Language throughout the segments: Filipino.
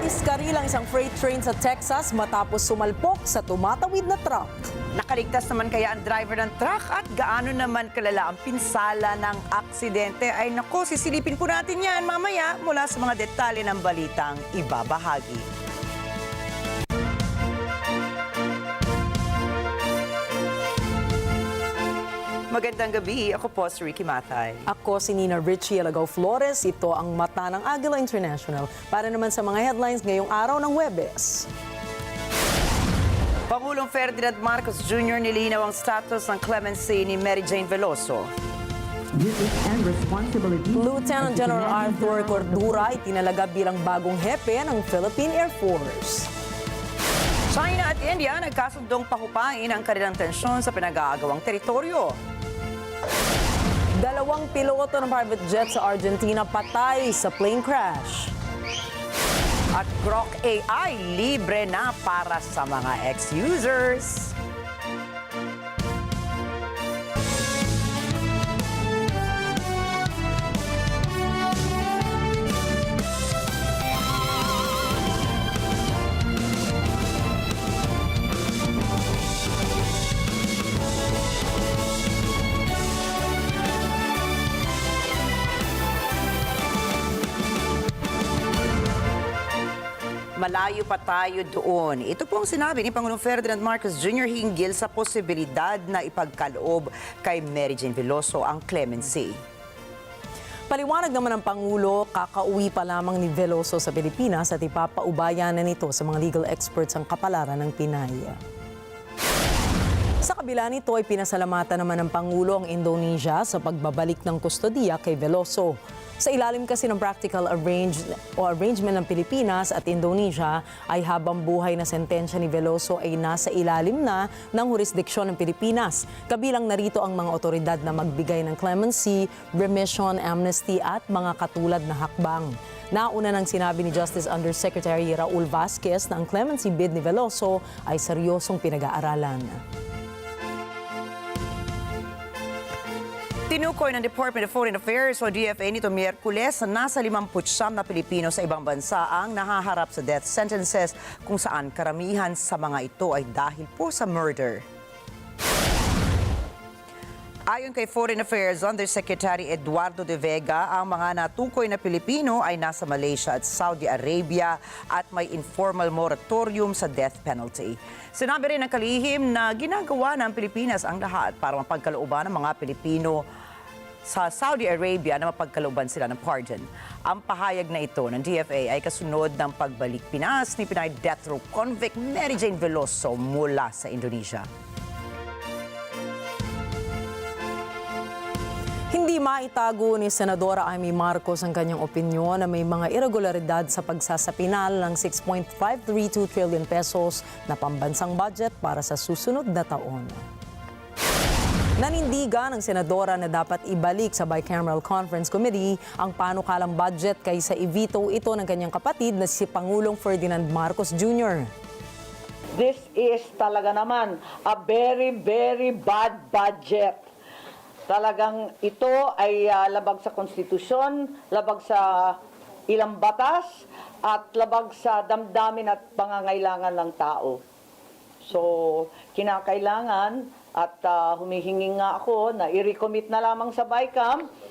Nadiskaril ang isang freight train sa Texas matapos sumalpok sa tumatawid na truck. Nakaligtas naman kaya ang driver ng truck at gaano naman kalala ang pinsala ng aksidente? Ay nako, sisilipin po natin yan mamaya mula sa mga detalye ng balitang ibabahagi. Magandang gabi. Ako po si Ricky Matay. Ako si Nina Richie Alagaw Flores. Ito ang mata ng Agila International para naman sa mga headlines ngayong araw ng Huwebes. Pangulong Ferdinand Marcos Jr. nilinaw ang status ng clemency ni Mary Jane Veloso. Lieutenant General Arthur Cordura itinalaga bilang bagong hepe ng Philippine Air Force. China at India nagkasundong pahupain ang kanilang tensyon sa pinag-aagawang teritoryo. Dalawang piloto ng private jet sa Argentina patay sa plane crash. At Grok AI libre na para sa mga ex-users. Malayo pa tayo doon. Ito po ang sinabi ni Pangulong Ferdinand Marcos Jr. hinggil sa posibilidad na ipagkaloob kay Mary Jane Veloso ang clemency. Paliwanag naman ng Pangulo, kakauwi pa lamang ni Veloso sa Pilipinas at ipapaubayan na nito sa mga legal experts ang kapalaran ng Pinay. Sa kabila nito ay pinasalamatan naman ng Pangulo ang Indonesia sa pagbabalik ng kustodiya kay Veloso. Sa ilalim kasi ng practical arrangement ng Pilipinas at Indonesia ay habang buhay na sentensya ni Veloso ay nasa ilalim na ng jurisdiksyon ng Pilipinas. Kabilang narito ang mga otoridad na magbigay ng clemency, remission, amnesty at mga katulad na hakbang. Nauna nang sinabi ni Justice Undersecretary Raul Vasquez na ang clemency bid ni Veloso ay seryosong pinag-aaralan. Tinukoy ng Department of Foreign Affairs o DFA nito Miyerkules na nasa 59 na Pilipino sa ibang bansa ang nahaharap sa death sentences kung saan karamihan sa mga ito ay dahil po sa murder. Ayon kay Foreign Affairs Undersecretary Eduardo de Vega, ang mga natukoy na Pilipino ay nasa Malaysia at Saudi Arabia at may informal moratorium sa death penalty. Sinabi rin ng kalihim na ginagawa ng Pilipinas ang lahat para mapagkalooban ng mga Pilipino sa Saudi Arabia na mapagkalooban sila ng pardon. Ang pahayag na ito ng DFA ay kasunod ng pagbalik Pinas ni Pinay death row convict Mary Jane Veloso mula sa Indonesia. Hindi maitago ni Senadora Amy Marcos ang kanyang opinyon na may mga irregularidad sa pagsasapinal ng 6.532 trillion pesos na pambansang budget para sa susunod na taon. Nanindigan ng Senadora na dapat ibalik sa Bicameral Conference Committee ang panukalang budget kaysa i-veto ito ng kanyang kapatid na si Pangulong Ferdinand Marcos Jr. This is talaga naman a very, very bad budget. Talagang ito ay labag sa konstitusyon, labag sa ilang batas, at labag sa damdamin at pangangailangan ng tao. So, kinakailangan at humihingi nga ako na i-recommit na lamang sa BICAM.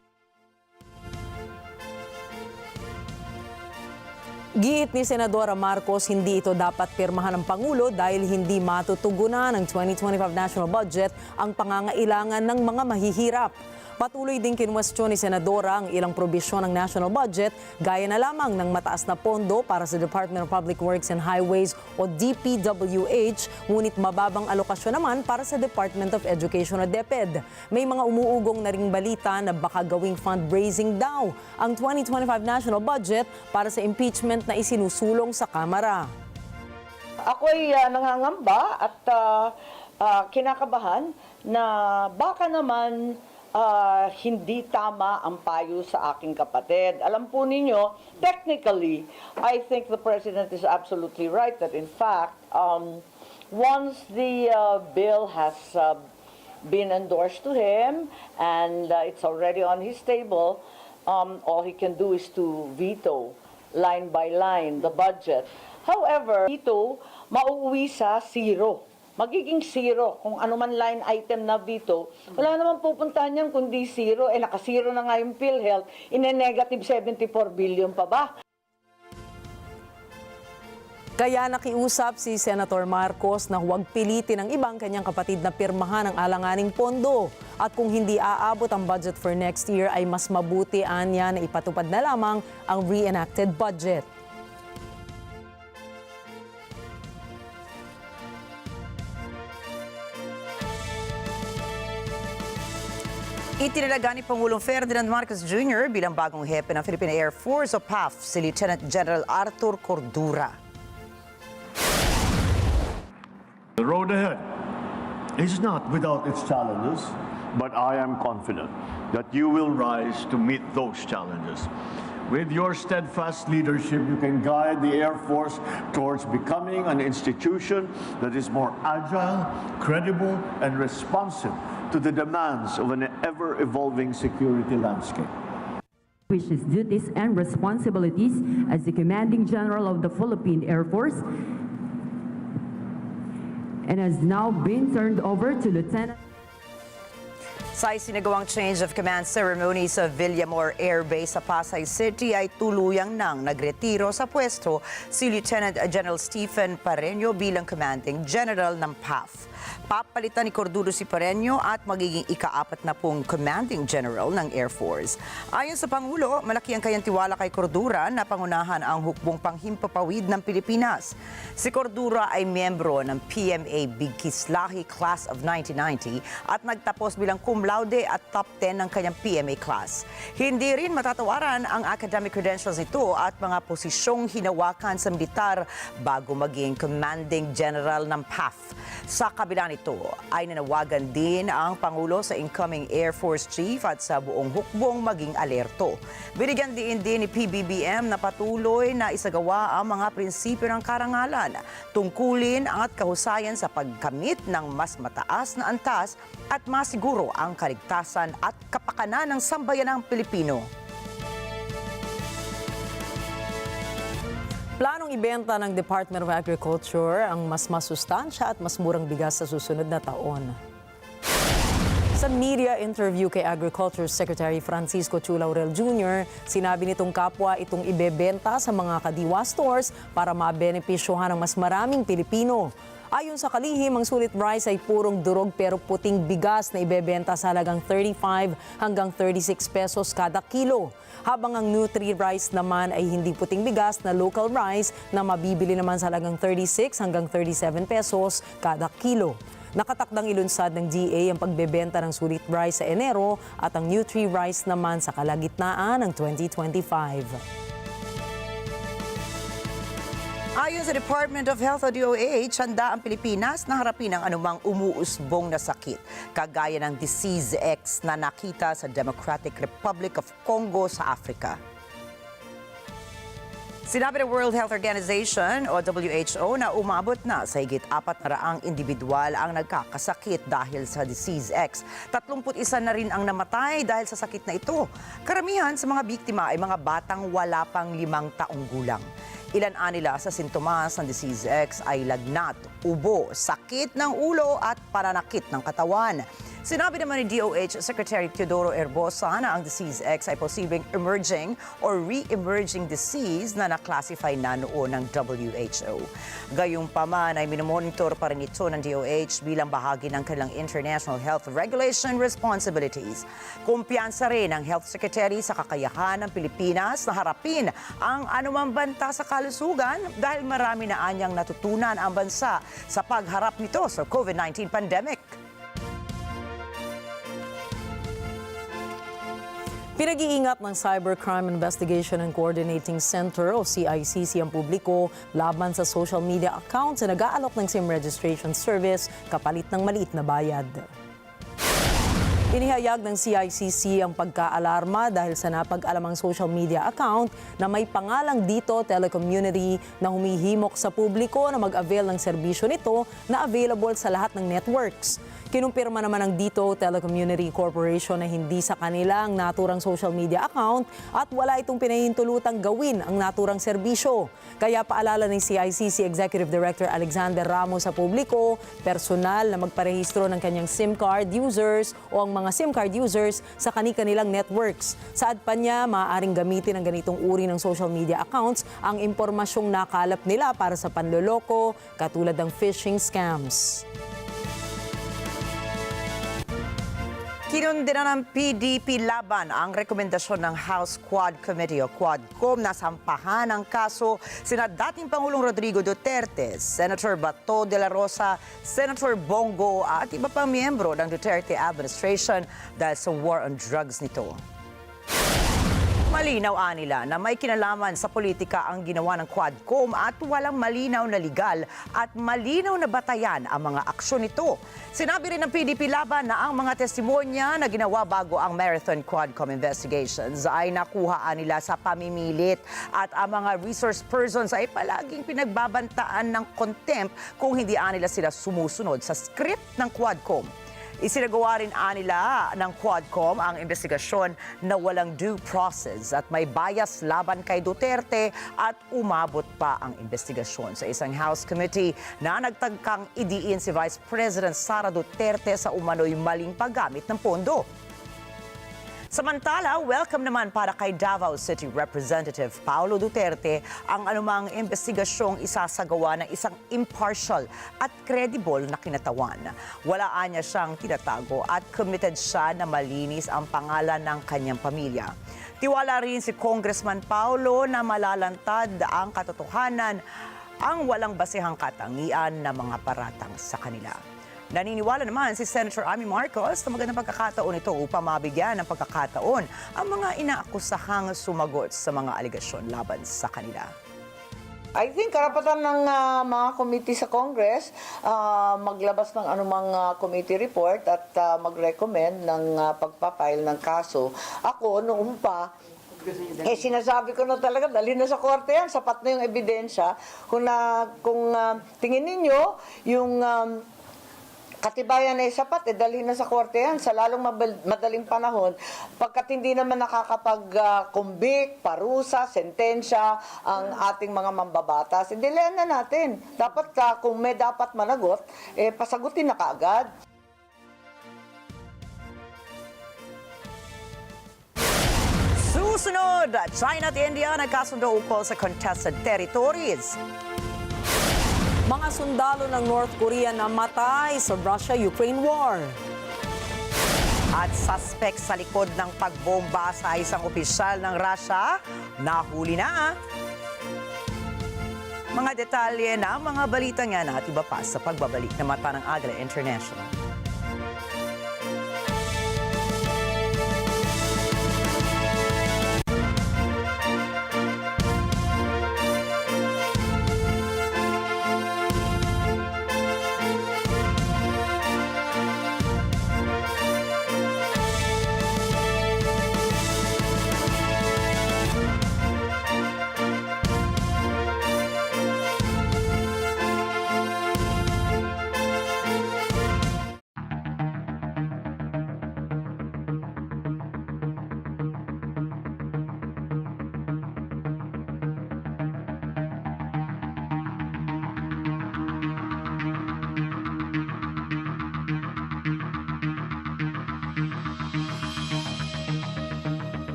Giit ni Senadora Marcos, hindi ito dapat pirmahan ng Pangulo dahil hindi matutugunan ng 2025 national budget ang pangangailangan ng mga mahihirap. Patuloy din kinwestiyon ni Senadora ang ilang probisyon ng national budget gaya na lamang ng mataas na pondo para sa Department of Public Works and Highways o DPWH, ngunit mababang alokasyon naman para sa Department of Education o DepEd. May mga umuugong na ring balita na baka gawing fundraising daw ang 2025 national budget para sa impeachment na isinusulong sa Kamara. Ako'y nangangamba at kinakabahan na baka naman hindi tama ang payo sa aking kapatid. Alam po ninyo, technically, I think the President is absolutely right that in fact, once the bill has been endorsed to him and it's already on his table, all he can do is to veto line by line, the budget. However, ito mauuwi sa zero. Magiging zero. Kung ano man line item na dito, wala naman pupuntahan yan kundi zero. Naka-zero na nga yung PhilHealth, ine-negative 74 billion pa ba? Kaya nakiusap si Senator Marcos na huwag pilitin ang ibang kanyang kapatid na pirmahan ang alanganing pondo. At kung hindi aabot ang budget for next year ay mas mabuti anya na ipatupad na lamang ang reenacted budget. Itinalaga ni Pangulong Ferdinand Marcos Jr. bilang bagong hepe ng Philippine Air Force o PAF si Lieutenant General Arthur Cordura. The road ahead is not without its challenges, but I am confident that you will rise to meet those challenges. With your steadfast leadership, you can guide the Air Force towards becoming an institution that is more agile, credible, and responsive to the demands of an ever-evolving security landscape. Which his duties and responsibilities as the Commanding General of the Philippine Air Force and has now been turned over to Lieutenant. Sa isinagawang change of command ceremony sa Villamor Air Base sa Pasay City ay tuluyang nang nagretiro sa pwesto si Lieutenant General Stephen Pareño bilang Commanding General ng PAF. Papalitan ni Cordura si Pareño at magiging ika-40 Commanding General ng Air Force. Ayon sa Pangulo, malaki ang kanyang tiwala kay Cordura na pangunahan ang hukbong panghimpapawid ng Pilipinas. Si Cordura ay miyembro ng PMA Bigkislahi Class of 1990 at nagtapos bilang cum laude at top 10 ng kanyang PMA class. Hindi rin matatawaran ang academic credentials nito at mga posisyong hinawakan sa militar bago maging Commanding General ng PAF. Sa kabila nito ay nanawagan din ang Pangulo sa incoming Air Force Chief at sa buong hukbong maging alerto. Binigyan din ni PBBM na patuloy na isagawa ang mga prinsipyo ng karangalan, tungkulin at kahusayan sa pagkamit ng mas mataas na antas at masiguro ang kaligtasan at kapakanan ng sambayanang Pilipino. Planong ibenta ng Department of Agriculture ang mas masustansya at mas murang bigas sa susunod na taon. Sa media interview kay Agriculture Secretary Francisco Chu Laurel Jr., sinabi nitong kapwa itong ibebenta sa mga kadiwa stores para mabenepisyohan ng mas maraming Pilipino. Ayon sa kalihim, ang sulit rice ay purong durog pero puting bigas na ibebenta sa halagang 35 hanggang 36 pesos kada kilo. Habang ang Nutri rice naman ay hindi puting bigas na local rice na mabibili naman sa halagang 36 hanggang 37 pesos kada kilo. Nakatakdang ilunsad ng DA ang pagbebenta ng sulit rice sa Enero at ang Nutri rice naman sa kalagitnaan ng 2025. Ayon sa Department of Health o DOH, handa ang Pilipinas na harapin ang anumang umuusbong na sakit, kagaya ng Disease X na nakita sa Democratic Republic of Congo sa Africa. Sinabi ng World Health Organization o WHO na umabot na sa higit 400 individual ang nagkakasakit dahil sa Disease X. 31 na rin ang namatay dahil sa sakit na ito. Karamihan sa mga biktima ay mga batang wala pang 5 taong gulang. Ilan nila sa sintomas ng Disease X ay lagnat, ubo, sakit ng ulo at pananakit ng katawan. Sinabi naman ni DOH Secretary Teodoro Herbosa na ang Disease X ay posibleng emerging or re-emerging disease na naklasify na noon ng WHO. Gayunpaman ay minomonitor pa rin ito ng DOH bilang bahagi ng kanilang international health regulation responsibilities. Kumpiyansa rin ang Health Secretary sa kakayahan ng Pilipinas na harapin ang anumang banta sa kalusugan dahil marami na anyang natutunan ang bansa sa pagharap nito sa COVID-19 pandemic. Pinag-iingat ng Cybercrime Investigation and Coordinating Center o CICC ang publiko laban sa social media accounts na nag-aalok ng SIM registration service kapalit ng maliit na bayad. Inihayag ng CICC ang pagka-alarma dahil sa napag-alamang social media account na may pangalang Dito Telecommunity na humihimok sa publiko na mag-avail ng serbisyo nito na available sa lahat ng networks. Kinumpirma naman ng Dito Telecommunity Corporation na hindi sa kanila ang naturang social media account at wala itong pinahintulutang gawin ang naturang serbisyo. Kaya paalala ni CICC Executive Director Alexander Ramos sa publiko, personal na magparehistro ng kanyang SIM card users o ang mga SIM card users sa kani-kanilang networks. Saad pa niya, maaaring gamitin ang ganitong uri ng social media accounts ang impormasyong nakalap nila para sa panloloko, katulad ng phishing scams. Kinundina ng PDP laban ang rekomendasyon ng House Quad Committee o Quadcom na sampahan ang kaso sina dating Pangulong Rodrigo Duterte, Senator Bato de la Rosa, Senator Bongo at iba pang miyembro ng Duterte administration dahil sa war on drugs nito. Malinaw anila na may kinalaman sa politika ang ginawa ng Quadcom at walang malinaw na legal at malinaw na batayan ang mga aksyon nito. Sinabi rin ng PDP laban na ang mga testimonya na ginawa bago ang Marathon Quadcom investigations ay nakuha nila sa pamimilit at ang mga resource persons ay palaging pinagbabantaan ng contempt kung hindi nila sila sumusunod sa script ng Quadcom. Isinagawa rin nila ng Quadcom ang investigasyon na walang due process at may bias laban kay Duterte at umabot pa ang investigasyon sa isang House Committee na nagtagkang idiin si Vice President Sara Duterte sa umano'y maling paggamit ng pondo. Samantala, welcome naman para kay Davao City Representative Paulo Duterte ang anumang investigasyong isasagawa ng isang impartial at credible na kinatawan. Walaan niya siyang tinatago at committed siya na malinis ang pangalan ng kanyang pamilya. Tiwala rin si Congressman Paulo na malalantad ang katotohanan ang walang basehang katangian na mga paratang sa kanila. Naniniwala naman si Senator Amy Marcos na magandang pagkakataon ito upang mabigyan ng pagkakataon ang mga inaakusahang sumagot sa mga aligasyon laban sa kanila. I think karapatan ng mga committee sa Congress maglabas ng anumang committee report at mag-recommend ng pagpapile ng kaso. Ako, noong pa, sinasabi ko na talaga, dali na sa korte yan, sapat na yung ebidensya. Kung tingin ninyo, yung katibayan ay sapat, dalhin na sa korte yan sa lalong madaling panahon. Pagkat hindi naman nakakapag-convict, parusa, sentensya ang ating mga mambabatas, dilayan na natin. Dapat kung may dapat managot, pasagutin na kaagad. Susunod, China at India nagkasundo ukol sa contested territories. Mga sundalo ng North Korea namatay sa Russia-Ukraine war. At suspect sa likod ng pagbomba sa isang opisyal ng Russia, nahuli na. Mga detalye na mga balita nga at iba pa sa pagbabalik na mata ng Agila International.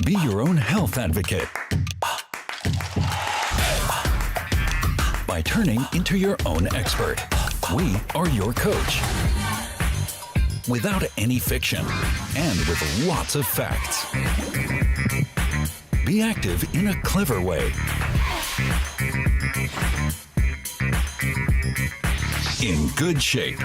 Be your own health advocate by turning into your own expert. We are your coach. Without any fiction and with lots of facts. Be active in a clever way. in good shape.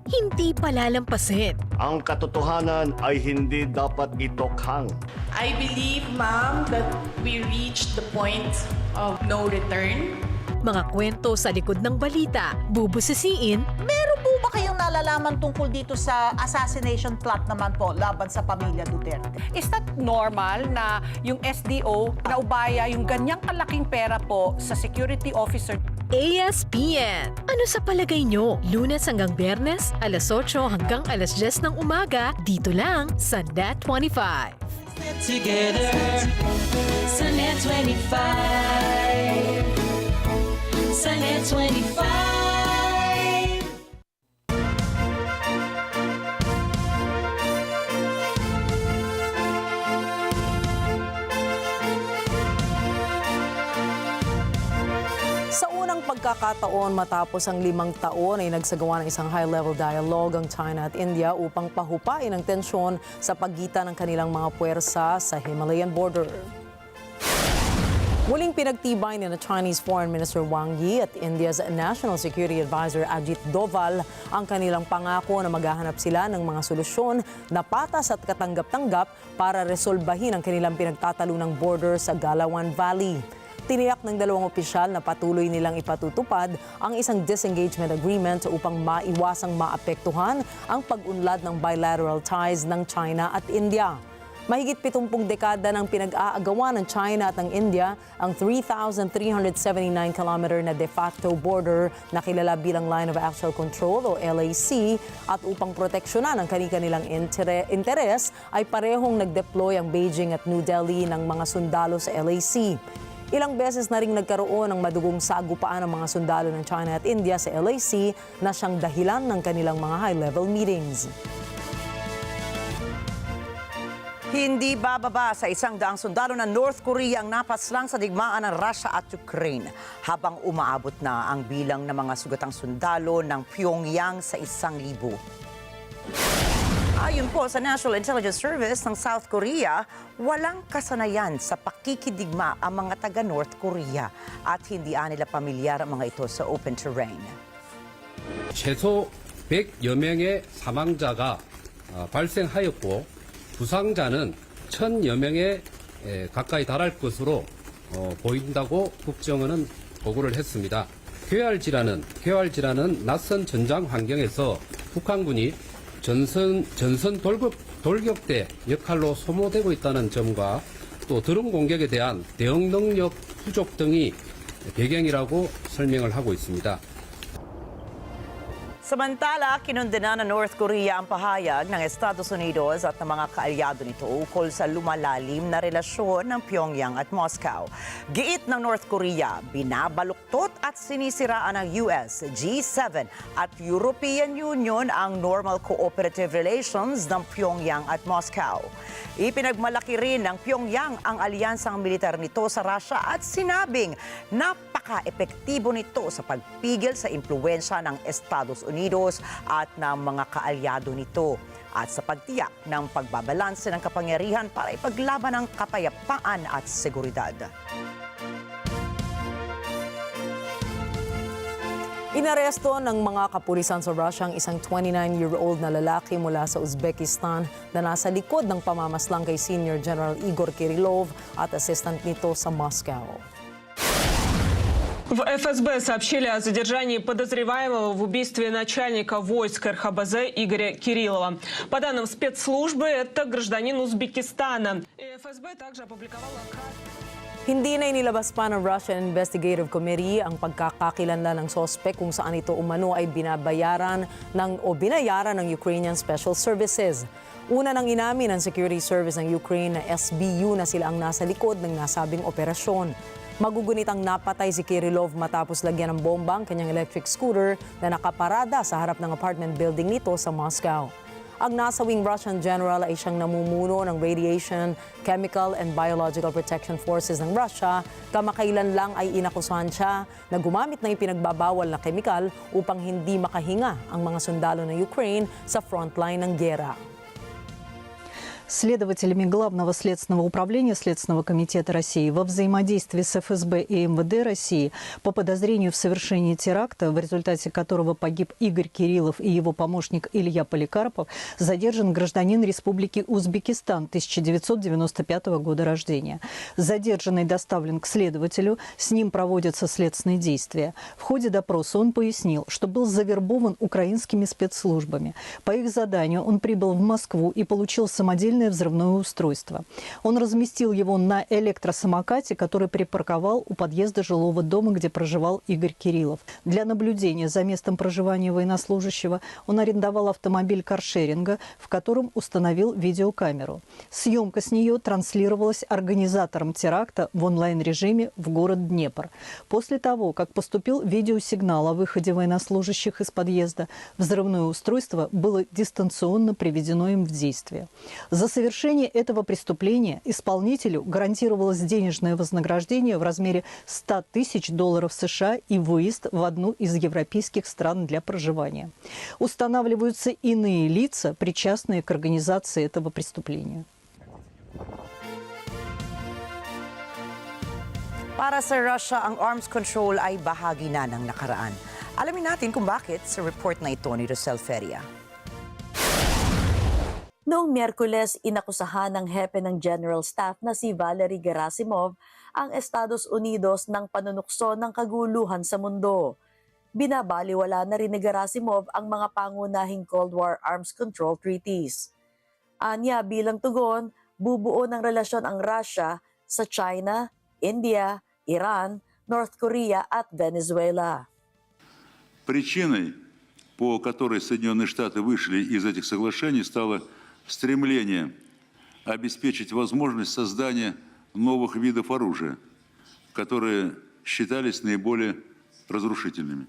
Hindi palalampasin. Ang katotohanan ay hindi dapat itokhang. I believe, ma'am, that we reached the point of no return. Mga kwento sa likod ng balita, bubusisiin, Meron po ba kayong nalalaman tungkol dito sa assassination plot naman po laban sa pamilya Duterte? Is that normal na yung SDO naubaya yung ganyang kalaking pera po sa security officer? ASPN. Ano sa palagay nyo? Lunes hanggang Biyernes, alas 8 hanggang alas 10 ng umaga, dito lang sa NET25. Together sa NET25. Sa NET25. Sa unang pagkakataon matapos ang 5 taon ay nagsagawa ng isang high-level dialogue ang China at India upang pahupain ang tensyon sa pagitan ng kanilang mga puwersa sa Himalayan border. Muling pinagtibay ni Chinese Foreign Minister Wang Yi at India's National Security Advisor Ajit Doval ang kanilang pangako na maghahanap sila ng mga solusyon na patas at katanggap-tanggap para resolbahin ang kanilang pinagtatalunang border sa Galawan Valley. Tiniyak ng dalawang opisyal na patuloy nilang ipatutupad ang isang disengagement agreement upang maiwasang maapektuhan ang pag-unlad ng bilateral ties ng China at India. Mahigit 70 dekada ng pinag-aagawan ng China at ng India ang 3,379 kilometer na de facto border na kilala bilang Line of Actual Control o LAC, at upang proteksyonan ang kanilang interes ay parehong nag-deploy ang Beijing at New Delhi ng mga sundalo sa LAC. Ilang beses na ring nagkaroon ng madugong sagupaan ng mga sundalo ng China at India sa LAC na siyang dahilan ng kanilang mga high-level meetings. Hindi bababa sa 100 sundalo ng North Korea ang napaslang sa digmaan ng Russia at Ukraine, habang umaabot na ang bilang ng mga sugatang sundalo ng Pyongyang sa 1,000. Ayon po sa National Intelligence Service ng South Korea, walang kasanayan sa pakikidigma ang mga taga North Korea at hindi nila pamilyar ang mga ito sa open terrain. 최소 100여 명의 사망자가 발생하였고 부상자는 1,000여 명에 가까이 달할 것으로 보인다고 국정원은 보고를 했습니다. 쾌활지라는 낯선 전장 환경에서 북한군이 전선 돌격대 역할로 소모되고 있다는 점과 또 드론 공격에 대한 대응 능력 부족 등이 배경이라고 설명을 하고 있습니다. Samantala, kinundena ng North Korea ang pahayag ng Estados Unidos at ng mga kaalyado nito ukol sa lumalalim na relasyon ng Pyongyang at Moscow. Giit ng North Korea, binabaluktot at sinisiraan ng US, G7 at European Union ang normal cooperative relations ng Pyongyang at Moscow. Ipinagmalaki rin ng Pyongyang ang alyansang militar nito sa Russia at sinabing napaka-epektibo nito sa pagpigil sa impluwensya ng Estados Unidos at ng mga kaalyado nito at sa pagtiyak ng pagbabalanse ng kapangyarihan para ipaglaban ang kapayapaan at seguridad. Inaresto ng mga kapulisan sa Russia ang isang 29-year-old na lalaki mula sa Uzbekistan na nasa likod ng pamamaslang kay Senior General Igor Kirillov at assistant nito sa Moscow. В ФСБ сообщили о задержании подозреваемого в убийстве начальника войск РХБЗ Игоря Кириллова. По данным спецслужбы, это гражданин Узбекистана. ФСБ также опубликовала... Hindi na inilabas pa ng Russian Investigative Committee ang pagkakakilanlan ng sospek kung saan ito umano ay binayaran ng Ukrainian Special Services. Una nang inamin ng Security Service ng Ukraine na SBU na sila ang nasa likod ng nasabing operasyon. Magugunit ang napatay si Kirillov matapos lagyan ng bomba ang kanyang electric scooter na nakaparada sa harap ng apartment building nito sa Moscow. Ang nasawing Russian general ay siyang namumuno ng Radiation, Chemical and Biological Protection Forces ng Russia. Kamakailan lang ay inakusahan siya na gumamit ng ipinagbabawal na kemikal upang hindi makahinga ang mga sundalo ng Ukraine sa frontline ng giyera. Следователями Главного следственного управления Следственного комитета России во взаимодействии с ФСБ и МВД России по подозрению в совершении теракта, в результате которого погиб Игорь Кириллов и его помощник Илья Поликарпов, задержан гражданин Республики Узбекистан 1995 года рождения. Задержанный доставлен к следователю, с ним проводятся следственные действия. В ходе допроса он пояснил, что был завербован украинскими спецслужбами. По их заданию он прибыл в Москву и получил самодельное взрывное устройство. Он разместил его на электросамокате, который припарковал у подъезда жилого дома, где проживал Игорь Кириллов. Для наблюдения за местом проживания военнослужащего он арендовал автомобиль каршеринга, в котором установил видеокамеру. Съемка с нее транслировалась организатором теракта в онлайн-режиме в город Днепр. После того, как поступил видеосигнал о выходе военнослужащих из подъезда, взрывное устройство было дистанционно приведено им в действие. За совершение этого преступления исполнителю гарантировалось денежное вознаграждение в размере $100 тысяч США и выезд в одну из европейских стран для проживания. Устанавливаются иные лица, причастные к организации этого преступления. Para sa Russia, ang arms control ay bahagi na ng nakaraan. Alamin natin kung bakit sa report na ito ni Rosel Feria. Noong Miyerkules, inakusahan ng hepe ng General Staff na si Valery Gerasimov ang Estados Unidos ng panunukso ng kaguluhan sa mundo. Binabaliwala na rin ni Gerasimov ang mga pangunahing Cold War arms control treaties. Anya, bilang tugon, bubuo ng relasyon ang Russia sa China, India, Iran, North Korea at Venezuela. Причиной, по которой Соединенные Штаты вышли из этих соглашений, стало стремление обеспечить возможность создания новых видов оружия, которые считались наиболее разрушительными.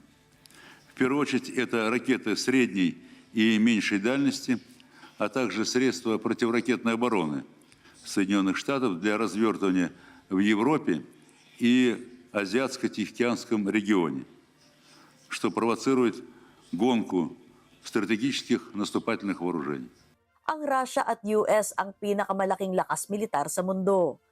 В первую очередь, это ракеты средней и меньшей дальности, а также средства противоракетной обороны Соединенных Штатов для развертывания в Европе и Азиатско-Тихоокеанском регионе, что провоцирует гонку стратегических наступательных вооружений. Ang Russia at US ang pinakamalaking lakas militar sa mundo.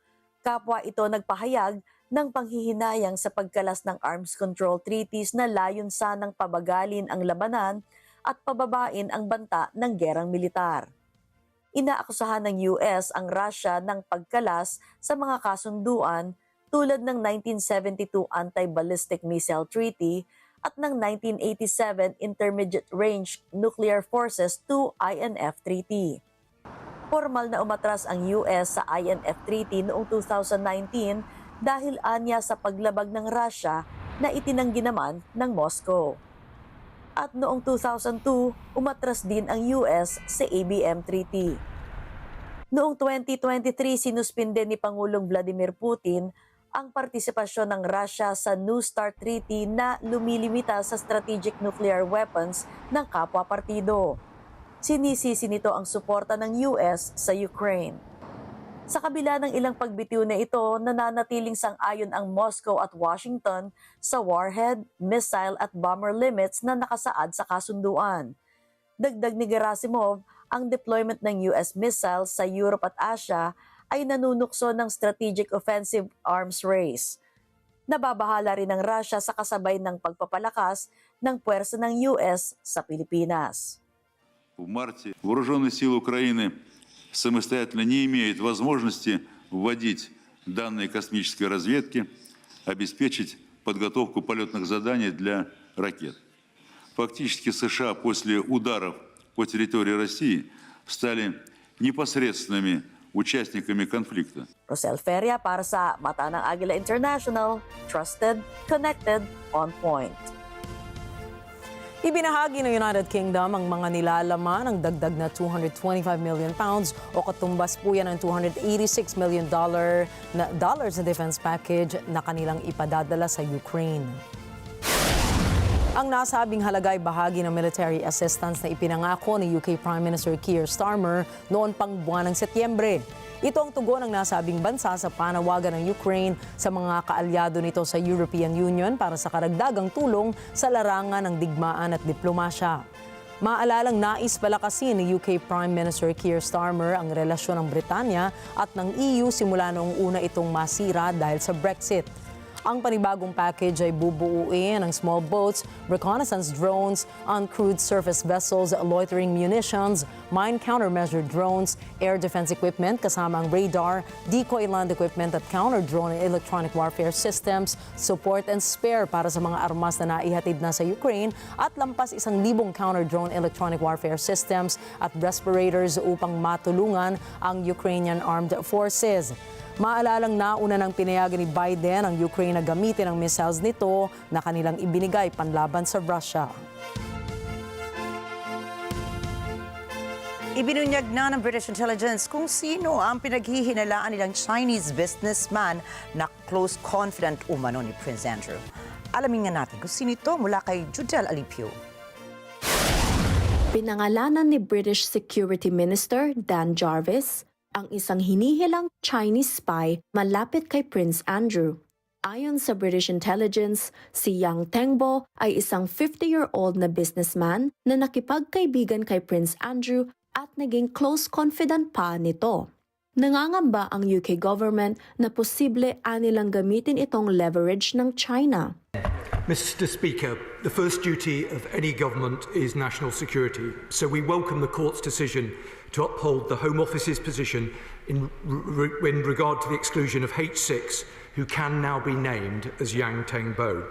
Kapwa ito nagpahayag ng panghihinayang sa pagkalas ng arms control treaties na layon sanang pabagalin ang labanan at pababain ang banta ng gerang militar. Inaakusahan ng US ang Russia ng pagkalas sa mga kasunduan tulad ng 1972 Anti-Ballistic Missile Treaty at ng 1987 Intermediate Range Nuclear Forces II INF Treaty. Formal na umatras ang US sa INF Treaty noong 2019 dahil anya sa paglabag ng Russia na itinanggi naman ng Moscow. At noong 2002, umatras din ang US sa ABM Treaty. Noong 2023, sinuspinde ni Pangulong Vladimir Putin ang partisipasyon ng Russia sa New START Treaty na lumilimita sa strategic nuclear weapons ng kapwa partido. Sinisisi nito ang suporta ng US sa Ukraine. Sa kabila ng ilang pagbitiw na ito, nananatiling sang-ayon ang Moscow at Washington sa warhead, missile at bomber limits na nakasaad sa kasunduan. Dagdag ni Gerasimov, ang deployment ng US missiles sa Europe at Asia ay nanunukso ng strategic offensive arms race. Nababahala rin ng Russia sa kasabay ng pagpapalakas ng puwersa ng US sa Pilipinas. В марте вооруженные силы Украины самостоятельно не имеют возможности вводить данные космической разведки, обеспечить подготовку полетных заданий для ракет. Фактически США после ударов по территории России стали непосредственными участниками конфликта. Rosel Feria para sa Mata ng Agila International, trusted, connected, on point. Ibinahagi ng United Kingdom ang mga nilalaman ng dagdag na £225 million o katumbas po yan ng $286 million na defense package na kanilang ipadadala sa Ukraine. Ang nasabing halaga ay bahagi ng military assistance na ipinangako ni UK Prime Minister Keir Starmer noon pang buwan ng Setyembre. Ito ang tugon ng nasabing bansa sa panawagan ng Ukraine sa mga kaalyado nito sa European Union para sa karagdagang tulong sa larangan ng digmaan at diplomasya. Maalalang nais palakasin ni UK Prime Minister Keir Starmer ang relasyon ng Britanya at ng EU simula noong una itong masira dahil sa Brexit. Ang panibagong package ay bubuuin ng small boats, reconnaissance drones, uncrewed surface vessels, loitering munitions, mine countermeasure drones, air defense equipment kasama ang radar, decoy land equipment at counter-drone and electronic warfare systems, support and spare para sa mga armas na naihatid na sa Ukraine at lampas 1,000 counter-drone electronic warfare systems at respirators upang matulungan ang Ukrainian Armed Forces. Maalalang nauna ng pinayagan ni Biden ang Ukraine na gamitin ang missiles nito na kanilang ibinigay panlaban sa Russia. Ibinunyag na ng British intelligence kung sino ang pinaghihinalaan nilang Chinese businessman na close confidant umano ni Prince Andrew. Alamin nga natin kung sino ito mula kay Judel Alipio. Pinangalanan ni British Security Minister Dan Jarvis ang isang hinihilang Chinese spy malapit kay Prince Andrew. Ayon sa British intelligence, si Yang Tengbo ay isang 50-year-old na businessman na nakipagkaibigan kay Prince Andrew at naging close confidant pa nito. Nangangamba ang UK government na posible anilang gamitin itong leverage ng China. Mr. Speaker, the first duty of any government is national security, so we welcome the court's decision to uphold the Home Office's position in regard to the exclusion of H6, who can now be named as Yang Tengbo.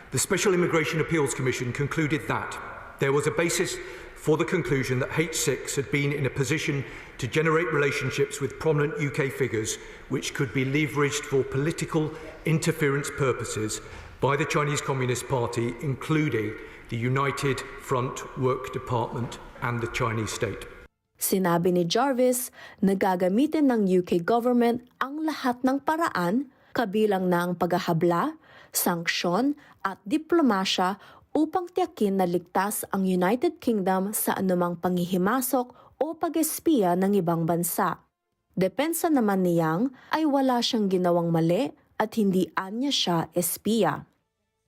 The Special Immigration Appeals Commission concluded that there was a basis for the conclusion that H6 had been in a position to generate relationships with prominent UK figures which could be leveraged for political interference purposes by the Chinese Communist Party, including the United Front Work Department and the Chinese state. Sinabi ni Jarvis na gagamitin ng UK government ang lahat ng paraan, kabilang na ang paghahabla, sanksyon at diplomasya upang tiyakin na ligtas ang United Kingdom sa anumang panghihimasok o pag-espiya ng ibang bansa. Depensa naman ni Yang ay wala siyang ginawang mali at hindi anya siya espiya.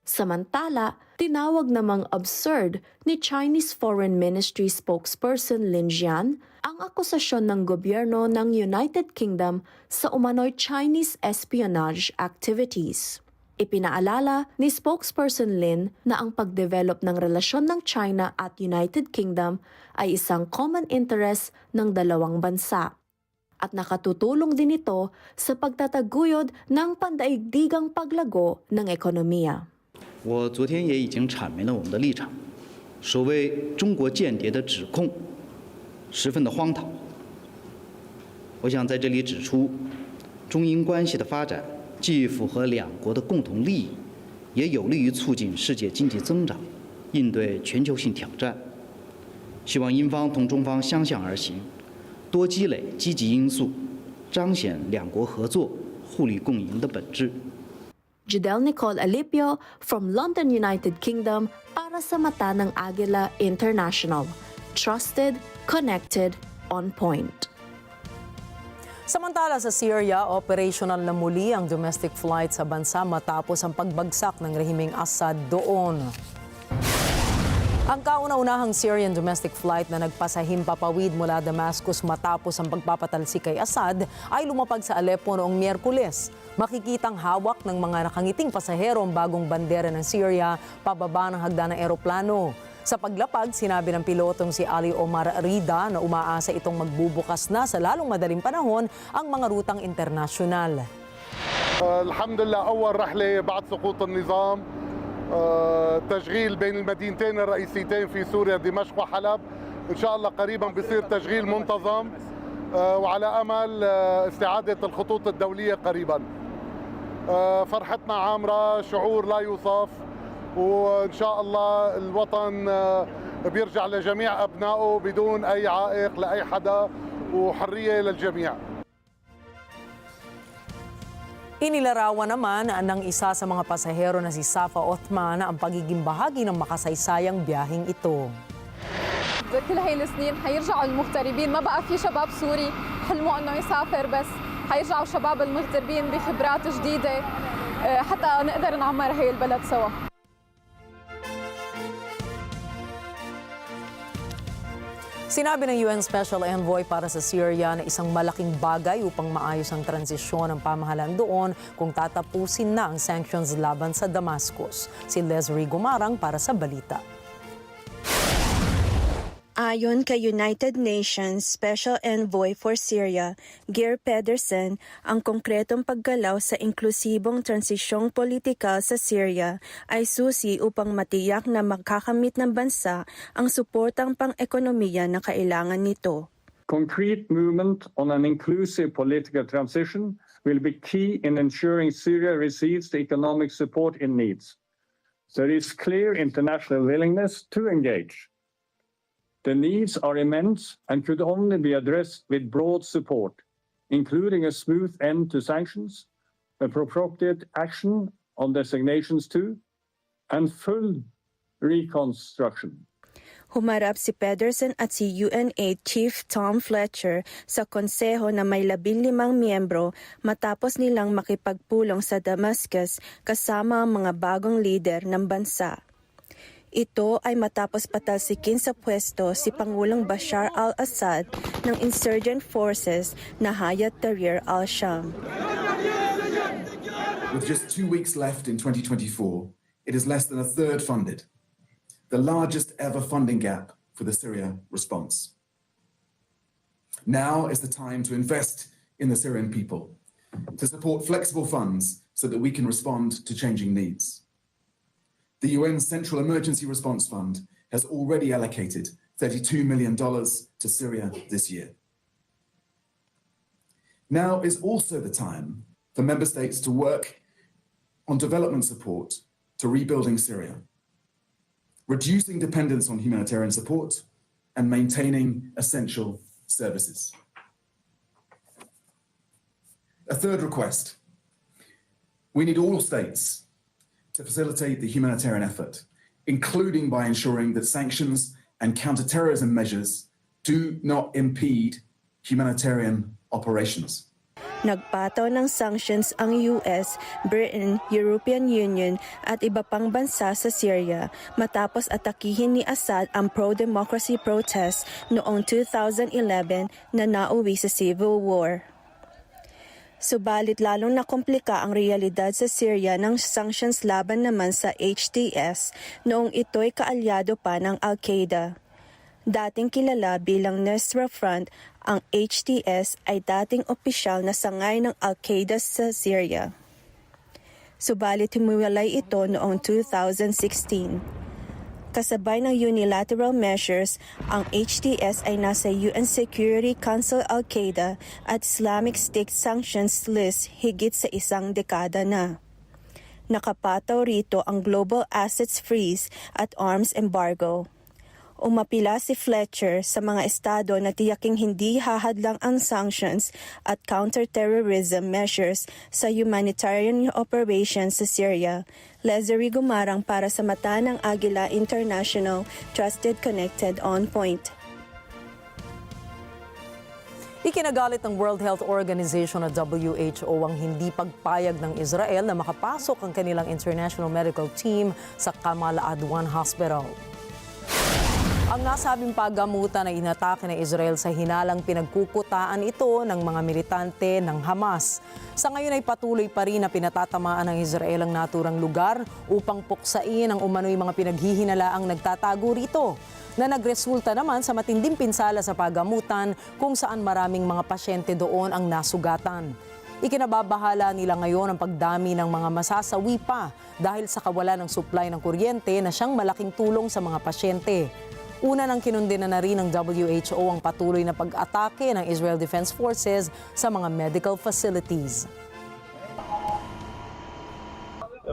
Samantala, tinawag namang absurd ni Chinese Foreign Ministry spokesperson Lin Jian ang akusasyon ng gobyerno ng United Kingdom sa umano'y Chinese espionage activities. Ipinaalala ni spokesperson Lin na ang pagdevelop ng relasyon ng China at United Kingdom ay isang common interest ng dalawang bansa. At nakatutulong din ito sa pagtataguyod ng pandaigdigang paglago ng ekonomiya. 我昨天也已经阐明了我们的立场，所谓中国间谍的指控，十分的荒唐。我想在这里指出，中英关系的发展既符合两国的共同利益，也有利于促进世界经济增长，应对全球性挑战。希望英方同中方相向而行，多积累积极因素，彰显两国合作、互利共赢的本质。 Judel Nicole Alipio from London, United Kingdom para sa mata ng Agila International. Trusted, connected, on point. Samantala sa Syria, operational na muli ang domestic flight sa bansa matapos ang pagbagsak ng rehimeng Assad doon. Ang kauna-unahang Syrian domestic flight na nagpasahimpapawid mula Damascus matapos ang pagpapatalsik kay Assad ay lumapag sa Aleppo noong Miyerkules. Makikitang hawak ng mga nakangiting pasahero ang bagong bandera ng Syria pababa ng hagdan ng eroplano. Sa paglapag, sinabi ng pilotong si Ali Omar Rida na umaasa itong magbubukas na sa lalong madaling panahon ang mga rutang internasyonal. Alhamdulillah, أول رحلة بعد سقوط النظام تشغيل بين المدينتين الرئيسيتين في سوريا دمشق وحلب. إن شاء الله قريبا بيصير تشغيل منتظم وعلى أمل استعادة الخطوط الدولية قريبا. فرحتنا عامرة، شعور لا يوصف، وإن شاء الله الوطن بيرجع لجميع أبنائه بدون أي عائق لأي حدا وحرية للجميع. Inilarawan naman ng isa sa mga pasahero na si Safa Othman ang pagiging bahagi ng makasaysayang biyaheng ito. كل هاي السنين حيرجعوا المغتربين، ما بقى في شباب سوري حلموا انه يسافر، بس حيرجعوا الشباب المغتربين بخبرات جديدة حتى نقدر نعمر هاي البلد سوا. Sinabi ng UN Special Envoy para sa Syria na isang malaking bagay upang maayos ang transisyon ng pamahalaan doon kung tatapusin na ang sanctions laban sa Damascus. Si Leslie Gumarang para sa balita. Ayon kay United Nations Special Envoy for Syria, Geir Pedersen, ang konkretong paggalaw sa inklusibong transisyong politikal sa Syria ay susi upang matiyak na makakamit ng bansa ang suportang pang-ekonomiya na kailangan nito. Concrete movement on an inclusive political transition will be key in ensuring Syria receives the economic support it needs. There is clear international willingness to engage. The needs are immense and could only be addressed with broad support, including a smooth end to sanctions, appropriate action on designations too, and full reconstruction. Humarap si Pedersen at si UNAID Chief Tom Fletcher sa konseho na may 15 miyembro matapos nilang makipagpulong sa Damascus kasama ang mga bagong lider ng bansa. Ito ay matapos patalsikin sa pwesto si Pangulong Bashar al-Assad ng insurgent forces na Hayat Tahrir al-Sham. With just 2 weeks left in 2024, it is less than a third funded, the largest ever funding gap for the Syria response. Now is the time to invest in the Syrian people, to support flexible funds so that we can respond to changing needs. The UN Central Emergency Response Fund has already allocated $32 million to Syria this year. Now is also the time for member states to work on development support to rebuilding Syria, reducing dependence on humanitarian support, and maintaining essential services. A third request. We need all states to facilitate the humanitarian effort, including by ensuring that sanctions and counterterrorism measures do not impede humanitarian operations. Nagpataw ng sanctions ang US, Britain, European Union at iba pang bansa sa Syria matapos atakihin ni Assad ang pro-democracy protests noong 2011 na nauwi sa civil war. Subalit lalong nakomplika ang realidad sa Syria ng sanctions laban naman sa HTS noong ito'y kaalyado pa ng Al-Qaeda. Dating kilala bilang Nusra Front, ang HTS ay dating opisyal na sangay ng Al-Qaeda sa Syria. Subalit humiwalay ito noong 2016. Kasabay ng unilateral measures, ang HTS ay nasa UN Security Council Al-Qaeda at Islamic State sanctions list higit sa isang dekada na. Nakapataw rito ang global assets freeze at arms embargo. Umapila si Fletcher sa mga estado na tiyaking hindi hahadlang ang sanctions at counter-terrorism measures sa humanitarian operations sa Syria. Leslie Gumarang para sa mata ng Agila International, Trusted, Connected, On Point. Ikinagalit ng World Health Organization at WHO ang hindi pagpayag ng Israel na makapasok ang kanilang international medical team sa Kamal Adwan Hospital. Ang nasabing paggamutan ay inatake ng Israel sa hinalang pinagkukutaan ito ng mga militante ng Hamas. Sa ngayon ay patuloy pa rin na pinatatamaan ng Israel ang naturang lugar upang puksain ang umano'y mga pinaghihinalaang nagtatago rito, na nagresulta naman sa matinding pinsala sa paggamutan kung saan maraming mga pasyente doon ang nasugatan. Ikinababahala nila ngayon ang pagdami ng mga masasawi pa dahil sa kawalan ng supply ng kuryente na siyang malaking tulong sa mga pasyente. Una nang kinundena na rin ng WHO ang patuloy na pag-atake ng Israel Defense Forces sa mga medical facilities.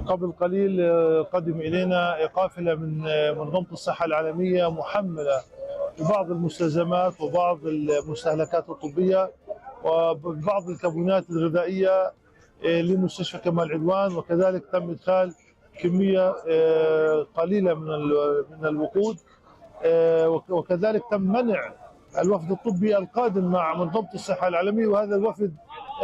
قبل قليل قدم إلينا قافلة من منظمة الصحة العالمية محملة ببعض المستلزمات وبعض المستهلكات الطبية وبعض الكمونات الغذائية لمستشفى كمال عدوان، وكذلك تم إدخال كمية قليلة من الوقود، وكذلك تم منع الوفد الطبي القادم مع منظمة الصحة العالمية. وهذا الوفد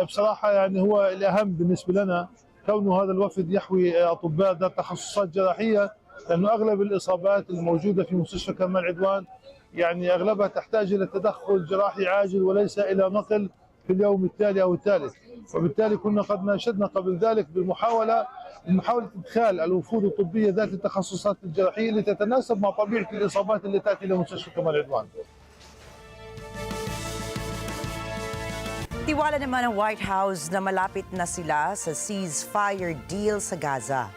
بصراحة يعني هو الأهم بالنسبة لنا، كونه هذا الوفد يحوي أطباء ذات تخصصات جراحية، لأنه أغلب الإصابات الموجودة في مستشفى كمال عدوان يعني أغلبها تحتاج إلى تدخل جراحي عاجل وليس إلى نقل في اليوم التالي أو الثالث. وبالتالي كنا قد ناشدنا قبل ذلك بمحاولة إدخال الوفود الطبية ذات التخصصات الجراحية لتتناسب مع طبيعة الإصابات التي تأتي إلى مستشفى كمال عدوان. Tiwala naman ng White House na malapit na sila sa ceasefire deal sa Gaza.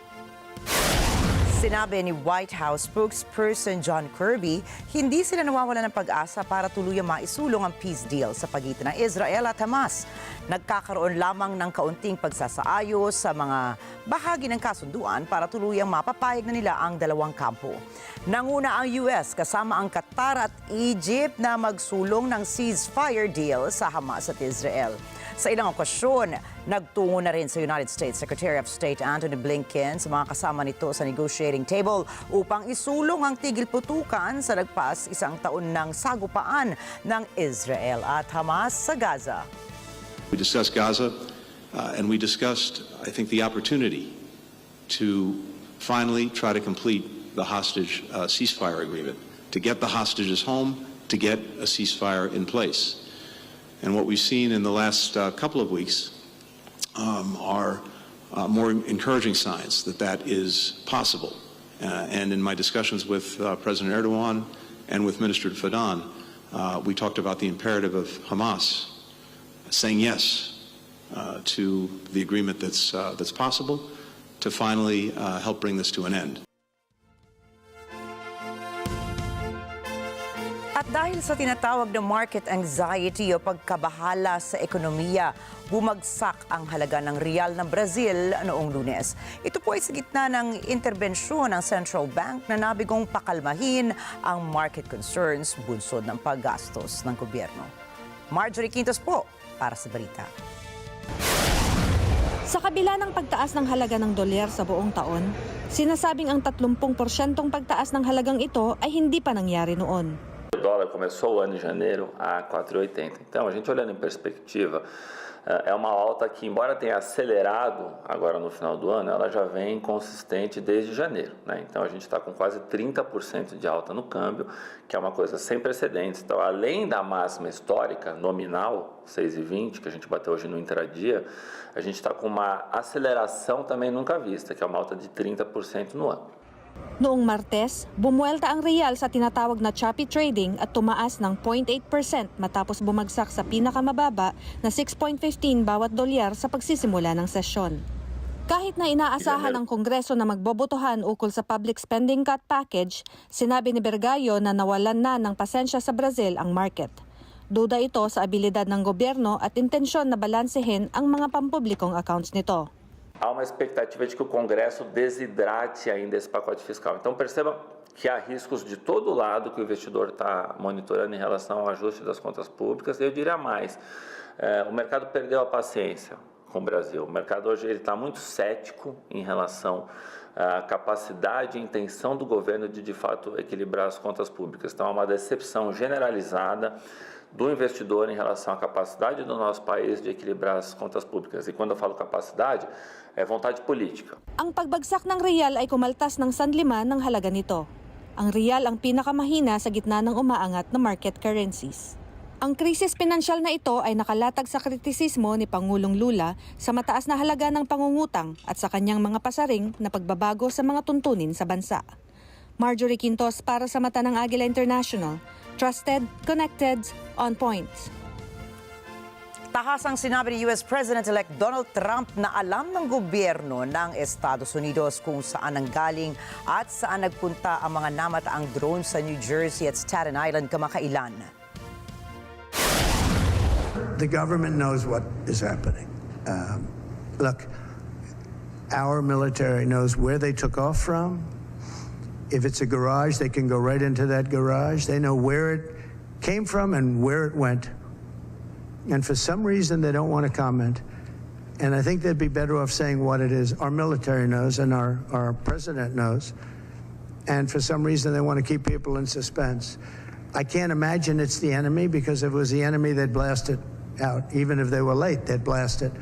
Sinabi ni White House spokesperson John Kirby, hindi sila nawawala ng pag-asa para tuluyang maisulong ang peace deal sa pagitan ng Israel at Hamas. Nagkakaroon lamang ng kaunting pagsasaayos sa mga bahagi ng kasunduan para tuluyang mapapayag na nila ang dalawang kampo. Nanguna ang US kasama ang Qatar at Egypt na magsulong ng ceasefire deal sa Hamas at Israel. Sa ilang okasyon, nagtungo na rin sa United States Secretary of State Antony Blinken sa mga kasama nito sa negotiating table upang isulong ang tigil-putukan sa nagpas isang taon ng sagupaan ng Israel at Hamas sa Gaza. We discussed Gaza and we discussed, I think, the opportunity to finally try to complete the hostage ceasefire agreement, to get the hostages home, to get a ceasefire in place. And what we've seen in the last couple of weeks are more encouraging signs that that is possible. And in my discussions with President Erdogan and with Minister Fadan, we talked about the imperative of Hamas saying yes to the agreement that's possible to finally help bring this to an end. At dahil sa tinatawag na market anxiety o pagkabahala sa ekonomiya, bumagsak ang halaga ng real ng Brazil noong Lunes. Ito po ay sa gitna ng interbensyon ng Central Bank na nabigong pakalmahin ang market concerns bunsod ng paggastos ng gobyerno. Marjorie Quintos po para sa balita. Sa kabila ng pagtaas ng halaga ng dolyar sa buong taon, sinasabing ang 30% pagtaas ng halagang ito ay hindi pa nangyari noon. O dólar começou o ano de janeiro a 4,80. Então, a gente olhando em perspectiva, é uma alta que, embora tenha acelerado agora no final do ano, ela já vem consistente desde janeiro, né? Então, a gente está com quase 30% de alta no câmbio, que é uma coisa sem precedentes. Então, além da máxima histórica nominal, 6,20, que a gente bateu hoje no intradia, a gente está com uma aceleração também nunca vista, que é uma alta de 30% no ano. Noong Martes, bumuelta ang real sa tinatawag na choppy trading at tumaas ng 0.8% matapos bumagsak sa pinakamababa na 6.15 bawat dolyar sa pagsisimula ng sesyon. Kahit na inaasahan ng Kongreso na magbobotohan ukol sa public spending cut package, sinabi ni Bergayo na nawalan na ng pasensya sa Brazil ang market. Duda ito sa abilidad ng gobyerno at intensyon na balansehin ang mga pampublikong accounts nito. Há uma expectativa de que o Congresso desidrate ainda esse pacote fiscal. Então perceba que há riscos de todo lado que o investidor está monitorando em relação ao ajuste das contas públicas. Eu diria mais, o mercado perdeu a paciência com o Brasil. O mercado hoje está muito cético em relação à capacidade e intenção do governo de fato equilibrar as contas públicas. Então há uma decepção generalizada do investidor em relação à capacidade do nosso país de equilibrar as contas públicas. E quando eu falo capacidade, é vontade política. Ang pagbagsak ng real ay kumaltas ng 1.5 ng halaga nito. Ang real ang pinakamahina sa gitna ng umaangat na market currencies. Ang krisis pinansyal na ito ay nakalatag sa kritisismo ni Pangulong Lula sa mataas na halaga ng pangungutang at sa kanyang mga pasaring na pagbabago sa mga tuntunin sa bansa. Marjorie Quintos para sa mata ng Agila International. Trusted, connected, on point. Tahasang sinabi ni US President-elect Donald Trump na alam ng gobyerno ng Estados Unidos kung saan nanggaling at saan nagpunta ang mga namataang drone sa New Jersey at Staten Island kamakailan. The government knows what is happening. Look, our military knows where they took off from. If it's a garage, they can go right into that garage. They know where it came from and where it went. And for some reason, they don't want to comment. And I think they'd be better off saying what it is. Our military knows and our president knows. And for some reason, they want to keep people in suspense. I can't imagine it's the enemy, because if it was the enemy, they'd blast it out. Even if they were late, they'd blast it.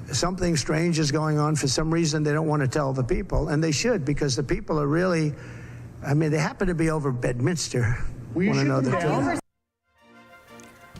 Something strange is going on. For some reason, they don't want to tell the people, and they should, because the people are really I mean, they happen to be over Bedminster. Want to know the truth?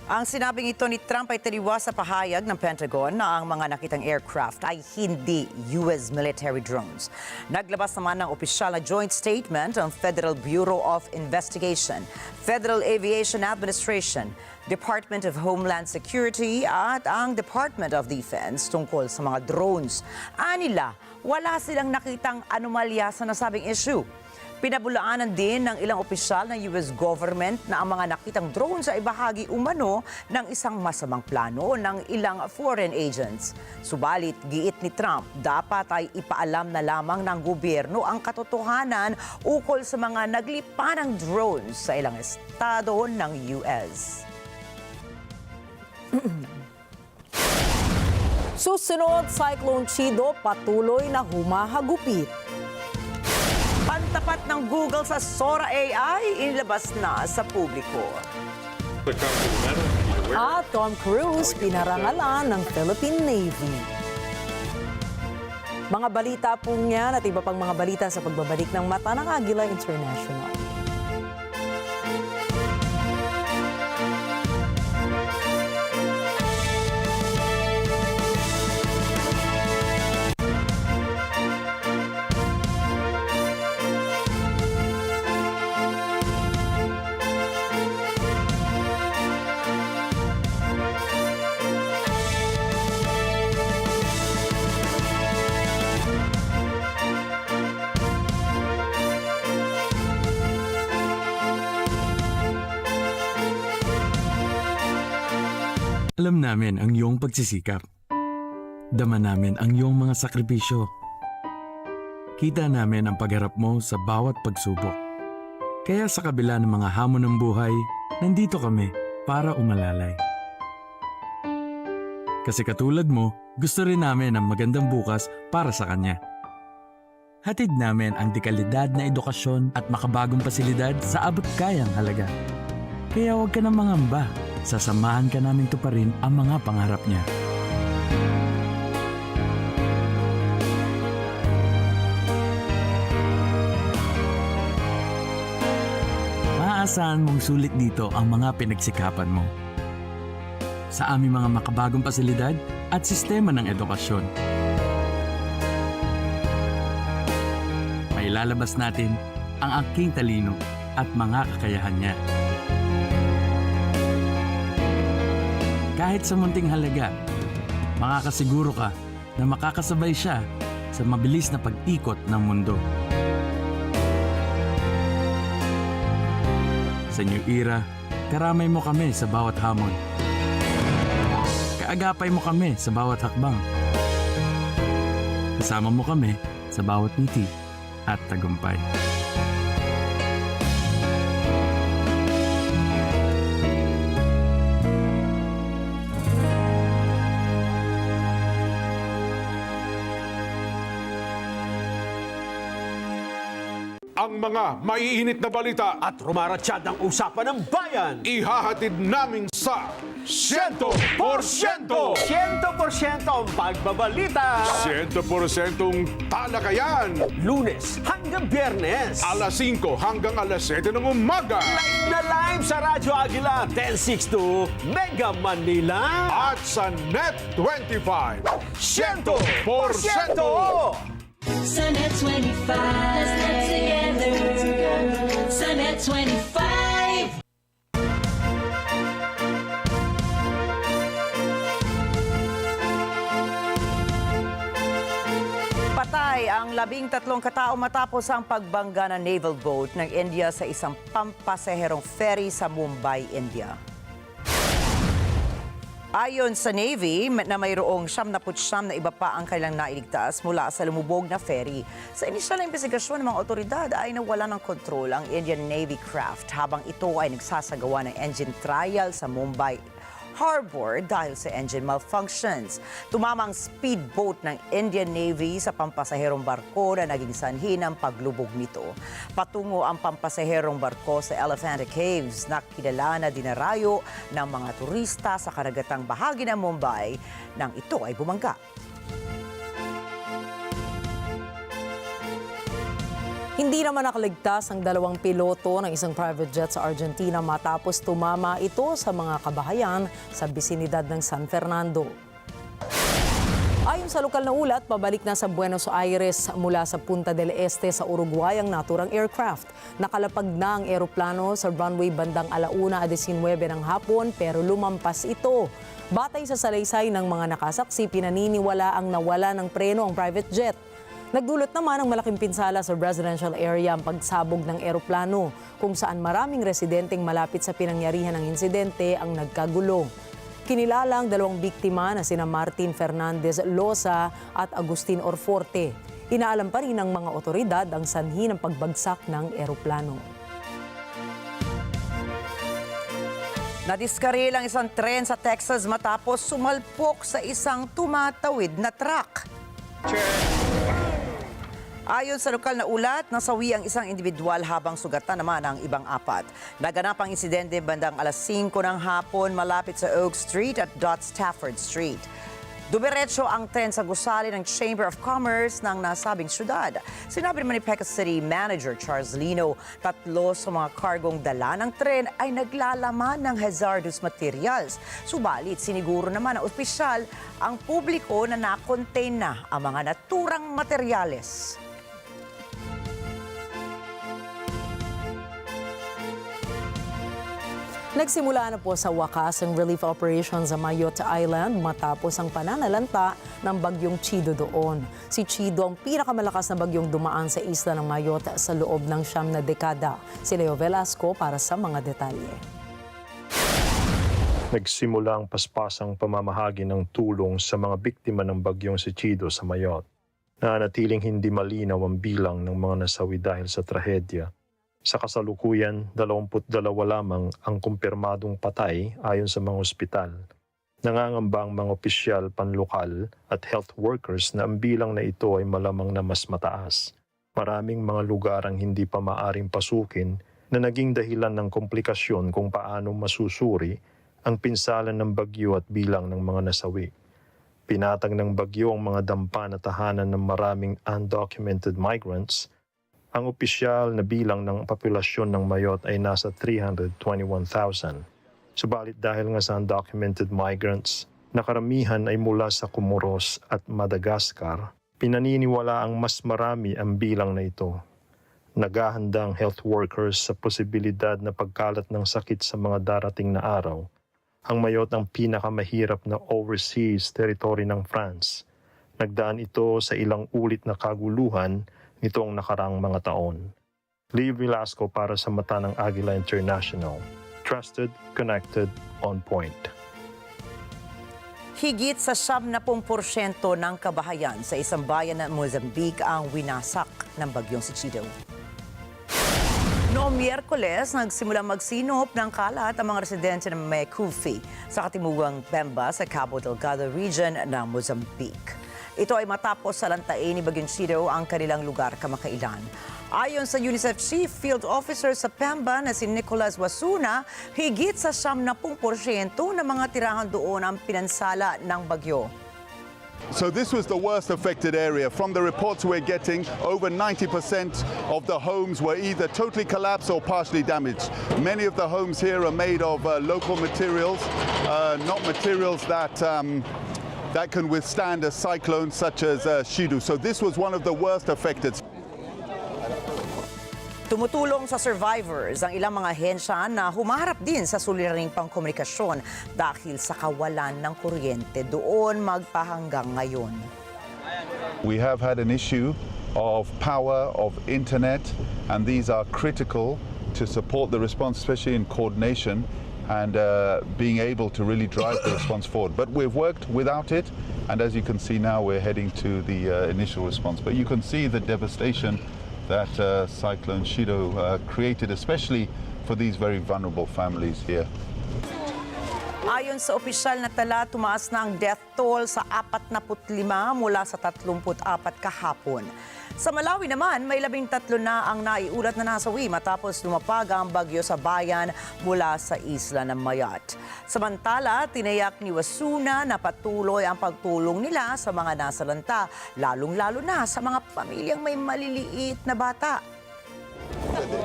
Ang sinabing ito ni Trump ay taliwas sa pahayag ng Pentagon na ang mga nakitang aircraft ay hindi U.S. military drones. Naglabas naman ng opisyal na joint statement ang Federal Bureau of Investigation, Federal Aviation Administration, Department of Homeland Security at ang Department of Defense tungkol sa mga drones. Anila, wala silang nakitang anomalya sa nasabing issue. Pinabulaanan din ng ilang opisyal ng US government na ang mga nakitang drones ay bahagi umano ng isang masamang plano ng ilang foreign agents. Subalit, giit ni Trump, dapat ay ipaalam na lamang ng gobyerno ang katotohanan ukol sa mga naglipa ng drones sa ilang estado ng US. Susunod, Cyclone Chido patuloy na humahagupit. Pantapat ng Google sa Sora AI, inilabas na sa publiko. At Tom Cruise pinarangalan ng Philippine Navy. Mga balita po niyan at iba pang mga balita sa pagbabalik ng Mata ng Agila International. Alam namin ang iyong pagsisikap. Dama namin ang iyong mga sakripisyo. Kita namin ang pagharap mo sa bawat pagsubok. Kaya sa kabila ng mga hamon ng buhay, nandito kami para umalalay. Kasi katulad mo, gusto rin namin ang magandang bukas para sa kanya. Hatid namin ang dekalidad na edukasyon at makabagong pasilidad sa abot kayang halaga. Kaya huwag ka nang mangamba. Sasamahan ka namin tuparin ang mga pangarap niya. Maaasahan mong sulit dito ang mga pinagsikapan mo. Sa aming mga makabagong pasilidad at sistema ng edukasyon. Mailalabas natin ang aking talino at mga kakayahan niya. Kahit sa munting halaga, makakasiguro ka na makakasabay siya sa mabilis na pag-ikot ng mundo. Sa New Era, karamay mo kami sa bawat hamon. Kaagapay mo kami sa bawat hakbang. Kasama mo kami sa bawat ngiti at tagumpay. Ang mga maiinit na balita at rumaratsyad ng usapan ng bayan, ihahatid namin sa 100%! 100% ang pagbabalita! 100% talakayan! Lunes hanggang Biyernes! Alas 5 hanggang alas 7 ng umaga! Live na live sa Radyo Agila 1062 Mega Manila! At sa NET25 100%! Sa NET25, let's live together. Sa NET25. Patay ang 13 katao matapos ang pagbangga ng naval boat ng India sa isang pampasaherong ferry sa Mumbai, India. Ayon sa Navy, na mayroong 79 na iba pa ang kailang nailigtas mula sa lumubog na ferry. Sa inisyal na investigasyon ng mga otoridad ay nawala ng kontrol ang Indian Navy craft habang ito ay nagsasagawa ng engine trial sa Mumbai Harbor dahil sa engine malfunctions. Tumama ang speedboat ng Indian Navy sa pampasaherong barko na naging sanhi ng paglubog nito. Patungo ang pampasaherong barko sa Elephant Caves na kilala na dinarayo ng mga turista sa karagatang bahagi ng Mumbai nang ito ay bumangga. Hindi naman nakaligtas ang dalawang piloto ng isang private jet sa Argentina matapos tumama ito sa mga kabahayan sa bisinidad ng San Fernando. Ayon sa lokal na ulat, pabalik na sa Buenos Aires mula sa Punta del Este sa Uruguay ang naturang aircraft. Nakalapag na ang eroplano sa runway bandang 1:19 ng hapon pero lumampas ito. Batay sa salaysay ng mga nakasaksi, pinaniniwala ang nawala ng preno ang private jet. Nagdulot naman ng malaking pinsala sa residential area ang pagsabog ng eroplano, kung saan maraming residenteng malapit sa pinangyarihan ng insidente ang nagkagulo. Kinilala ang dalawang biktima na sina Martin Fernandez Loza at Agustin Orforte. Inaalam pa rin ng mga otoridad ang sanhi ng pagbagsak ng eroplano. Nadiskaril ang isang tren sa Texas matapos sumalpok sa isang tumatawid na truck. Ayon sa lokal na ulat, nasawi ang isang individual habang sugatan naman ang ibang apat. Naganap ang insidente bandang 5:00 ng hapon malapit sa Oak Street at Stafford Street. Dumiretso ang tren sa gusali ng Chamber of Commerce ng nasabing syudad. Sinabi naman ni Pecos City Manager Charles Lino, 3 sa mga kargong dala ng tren ay naglalaman ng hazardous materials. Subalit, siniguro naman ng opisyal ang publiko na na-contain na ang mga naturang materyales. Nagsimula na po sa wakas ang relief operations sa Mayotte Island matapos ang pananalanta ng bagyong Chido doon. Si Chido ang pinakamalakas na bagyong dumaan sa isla ng Mayotte sa loob ng 9 na dekada. Si Leo Velasco para sa mga detalye. Nagsimula ang paspasang pamamahagi ng tulong sa mga biktima ng bagyong si Chido sa Mayotte. Nanatiling hindi malinaw ang bilang ng mga nasawi dahil sa trahedya. Sa kasalukuyan, 22 lamang ang kumpirmadong patay ayon sa mga ospital. Nangangamba ang mga opisyal panlokal at health workers na ang bilang na ito ay malamang na mas mataas. Maraming mga lugar ang hindi pa maaring pasukin na naging dahilan ng komplikasyon kung paano masusuri ang pinsalan ng bagyo at bilang ng mga nasawi. Pinatag ng bagyo ang mga dampa na tahanan ng maraming undocumented migrants. Ang opisyal na bilang ng populasyon ng Mayotte ay nasa 321,000. Subalit dahil nga sa undocumented migrants, na karamihan ay mula sa Comoros at Madagascar, pinaniniwala ang mas marami ang bilang na ito. Naghahanda ang health workers sa posibilidad na pagkalat ng sakit sa mga darating na araw. Ang Mayotte ang pinakamahirap na overseas territory ng France. Nagdaan ito sa ilang ulit na kaguluhan nitong nakaraang mga taon. Leo Velasco para sa mata ng Agila International. Trusted, connected, on point. Higit sa 70% ng kabahayan sa isang bayan ng Mozambique ang winasak ng bagyong si Chido. Noong Miyerkules, nagsimulang magsinop ng kalat ang mga residente ng Mekufi sa katimugang Pemba sa Cabo Delgado region ng Mozambique. Ito ay matapos salantain ni Bagyong Chido ang kanilang lugar kamakailan. Ayon sa UNICEF Chief Field Officer sa Pemba na si Nicolas Wasuna, higit sa 70% ng mga tirahan doon ang pinansala ng bagyo. So this was the worst affected area. From the reports we're getting, over 90% of the homes were either totally collapsed or partially damaged. Many of the homes here are made of local materials, not materials that can withstand a cyclone such as Chido. So this was one of the worst affected. Tumutulong sa survivors ang ilang mga ahensya na humaharap din sa suliraning pangkomunikasyon dahil sa kawalan ng kuryente doon magpahanggang ngayon. We have had an issue of power, of internet, and these are critical to support the response, especially in coordination and being able to really drive the response forward. But we've worked without it, and as you can see now, we're heading to the initial response. But you can see the devastation that Cyclone Chido created, especially for these very vulnerable families here. Ayon sa opisyal na tala, tumaas na ang death toll sa 45 mula sa 34 kahapon. Sa Malawi naman, may 13 na ang naiulat na nasawi matapos lumapag ang bagyo sa bayan mula sa isla ng Mayotte. Samantala, tinayak ni Wasuna na patuloy ang pagtulong nila sa mga nasalanta, lalong-lalo na sa mga pamilyang may maliliit na bata.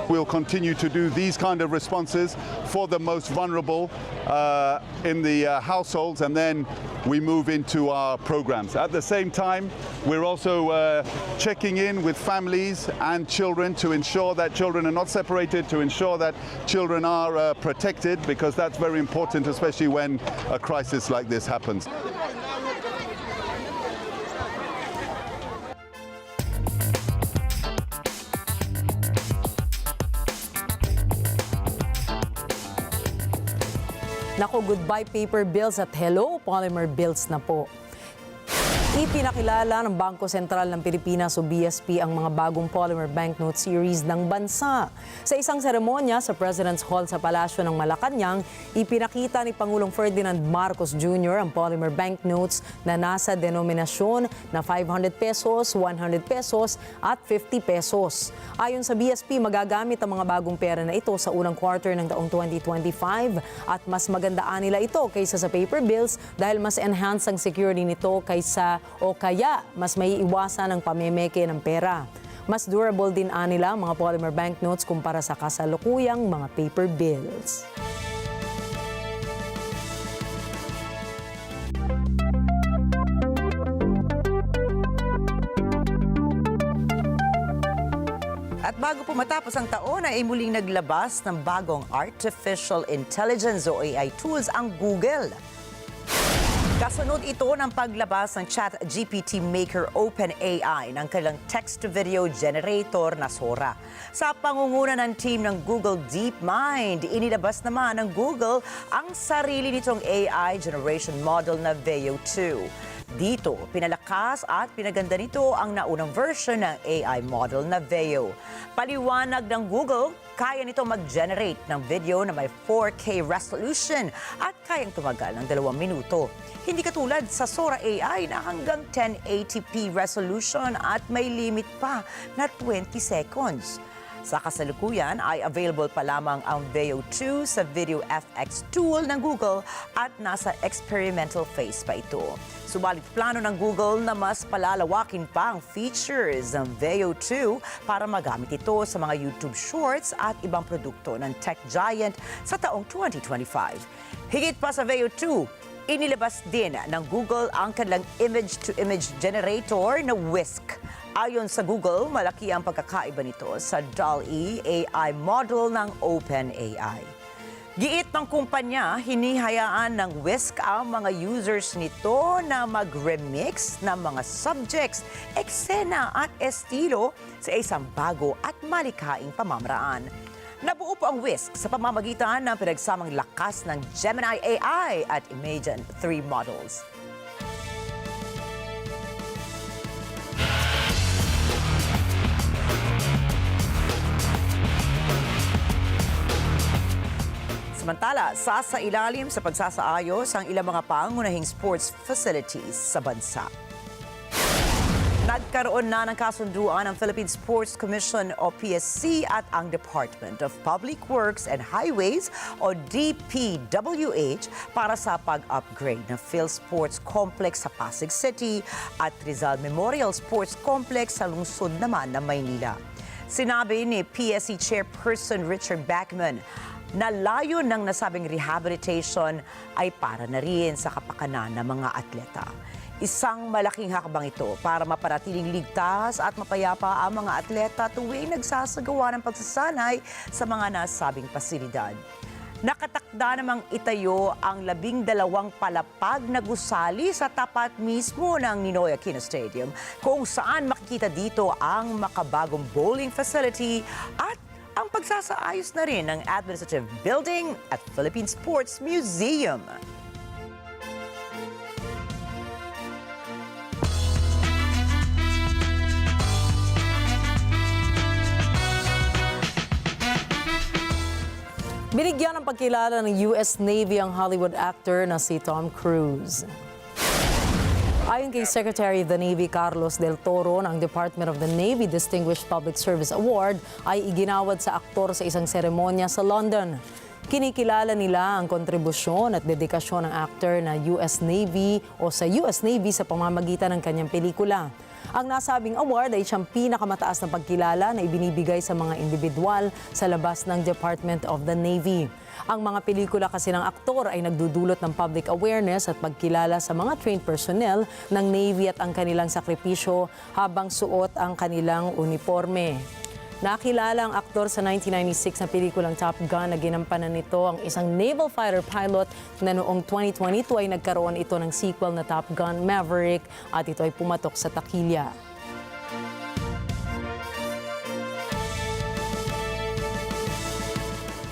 We'll continue to do these kind of responses for the most vulnerable in the households, and then we move into our programs. At the same time, we're also checking in with families and children to ensure that children are not separated, to ensure that children are protected, because that's very important, especially when a crisis like this happens. Nako, goodbye paper bills at hello polymer bills na po. Ipinakilala ng Bangko Sentral ng Pilipinas o BSP ang mga bagong polymer banknote series ng bansa. Sa isang seremonya sa President's Hall sa Palasyo ng Malacanang, ipinakita ni Pangulong Ferdinand Marcos Jr. ang polymer banknotes na nasa denominasyon na 500 pesos, 100 pesos at 50 pesos. Ayon sa BSP, magagamit ang mga bagong pera na ito sa unang quarter ng taong 2025 at mas magandaan nila ito kaysa sa paper bills dahil mas enhance ang security nito kaya mas may iwasan ang pamemeke ng pera. Mas durable din nila ang mga polymer banknotes kumpara sa kasalukuyang mga paper bills. At bago po matapos ang taon ay muling naglabas ng bagong artificial intelligence o AI tools ang Google. Kasunod ito ng paglabas ng ChatGPT Maker OpenAI ng kanilang text-to-video generator na Sora. Sa pangunguna ng team ng Google DeepMind, inilabas naman ng Google ang sarili nitong AI generation model na Veo 2. Dito, pinalakas at pinaganda nito ang naunang version ng AI model na Veo. Paliwanag ng Google, kaya nito mag-generate ng video na may 4K resolution at kayang tumagal ng 2 minuto. Hindi katulad sa Sora AI na hanggang 1080p resolution at may limit pa na 20 seconds. Sa kasalukuyan ay available pa lamang ang Veo 2 sa Video FX tool ng Google at nasa experimental phase pa ito. Subalit plano ng Google na mas palalawakin pa ang features ng Veo 2 para magamit ito sa mga YouTube Shorts at ibang produkto ng tech giant sa taong 2025. Higit pa sa Veo 2, inilabas din ng Google ang kanilang image-to-image generator na Whisk. Ayon sa Google, malaki ang pagkakaiba nito sa DALL-E AI model ng OpenAI. Giit ng kumpanya, hinihayaan ng Whisk ang mga users nito na mag-remix ng mga subjects, eksena at estilo sa isang bago at malikhaing pamamaraan. Nabuo po ang Whisk sa pamamagitan ng pinagsamang lakas ng Gemini AI at Imagen 3 models. Samantala, sasailalim sa pagsasaayos ang ilang mga pangunahing sports facilities sa bansa. Nagkaroon na ng kasunduan ang Philippine Sports Commission o PSC at ang Department of Public Works and Highways o DPWH para sa pag-upgrade ng PhilSports Complex sa Pasig City at Rizal Memorial Sports Complex sa lungsod naman ng Maynila. Sinabi ni PSC Chairperson Richard Backman na layo ng nasabing rehabilitation ay para na rin sa kapakanan ng mga atleta. Isang malaking hakbang ito para mapanatiling ligtas at mapayapa ang mga atleta tuwing nagsasagawa ng pagsasanay sa mga nasabing pasilidad. Nakatakda namang itayo ang 12 palapag na gusali sa tapat mismo ng Ninoy Aquino Stadium kung saan makikita dito ang makabagong bowling facility at ang pagsasaayos na rin ng administrative building at Philippine Sports Museum. Binigyan ng pagkilala ng US Navy ang Hollywood actor na si Tom Cruise. Ayon kay Secretary of the Navy Carlos Del Toro, ng Department of the Navy Distinguished Public Service Award ay iginawad sa aktor sa isang seremonya sa London. Kinikilala nila ang kontribusyon at dedikasyon ng actor na US Navy o sa US Navy sa pamamagitan ng kanyang pelikula. Ang nasabing award ay siyang pinakamataas na pagkilala na ibinibigay sa mga individual sa labas ng Department of the Navy. Ang mga pelikula kasi ng aktor ay nagdudulot ng public awareness at pagkilala sa mga trained personnel ng Navy at ang kanilang sakripisyo habang suot ang kanilang uniforme. Nakilala ang aktor sa 1996 na pelikulang Top Gun na ginampanan nito ang isang naval fighter pilot na noong 2022 ay nagkaroon ito ng sequel na Top Gun Maverick at ito ay pumatok sa takilya.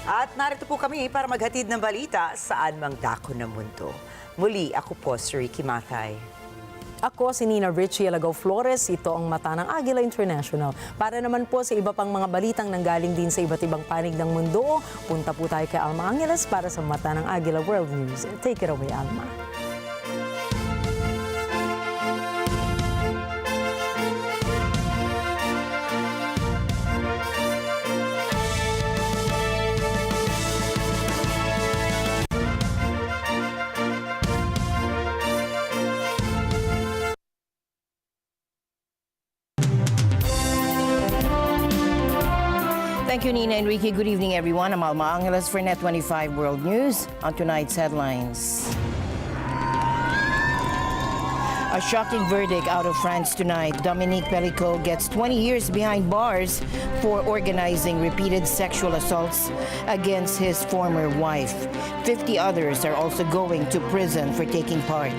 At narito po kami para maghatid ng balita saan mang dako ng mundo. Muli, ako po si Ricky Mathay. Ako si Nina Richie Alagaw Flores, ito ang Mata ng Agila International. Para naman po sa iba pang mga balitang nanggaling din sa iba't ibang panig ng mundo, punta po tayo kay Alma Angeles para sa Mata ng Agila World News. Take it away, Alma. Thank you, Nina Enrique. Good evening, everyone. I'm Alma Angeles for NET25 World News. On tonight's headlines. A shocking verdict out of France tonight. Dominique Pellicot gets 20 years behind bars for organizing repeated sexual assaults against his former wife. 50 others are also going to prison for taking part.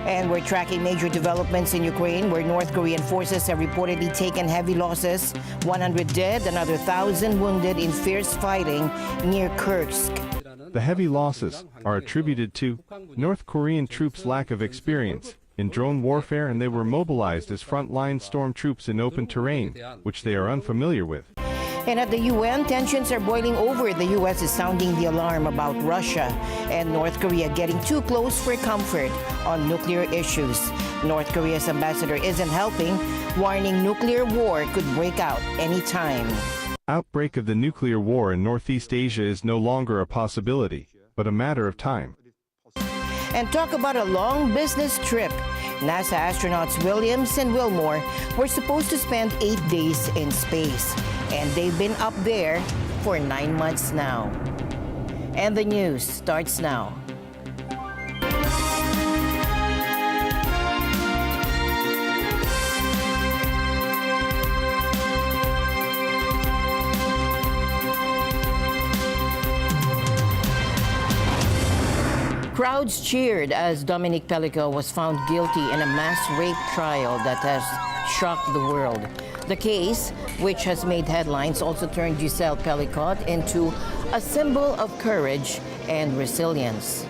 And we're tracking major developments in Ukraine, where North Korean forces have reportedly taken heavy losses. 100 dead, another 1,000 wounded in fierce fighting near Kursk. The heavy losses are attributed to North Korean troops' lack of experience in drone warfare, and they were mobilized as frontline stormtroops in open terrain, which they are unfamiliar with. And at the UN, tensions are boiling over. The U.S. is sounding the alarm about Russia and North Korea getting too close for comfort on nuclear issues. North Korea's ambassador isn't helping, warning nuclear war could break out anytime. Outbreak of the nuclear war in Northeast Asia is no longer a possibility, but a matter of time. And talk about a long business trip. NASA astronauts Williams and Wilmore were supposed to spend 8 days in space, and they've been up there for 9 months now. And the news starts now. Crowds cheered as Dominique Pellicot was found guilty in a mass rape trial that has shocked the world. The case, which has made headlines, also turned Giselle Pellicot into a symbol of courage and resilience.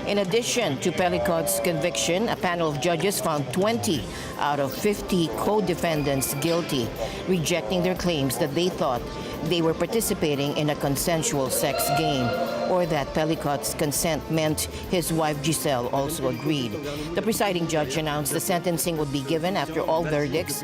In addition to Pellicot's conviction, a panel of judges found 20 out of 50 co-defendants guilty, rejecting their claims that they thought they were participating in a consensual sex game, or that Pellicot's consent meant his wife Giselle also agreed. The presiding judge announced the sentencing would be given after all verdicts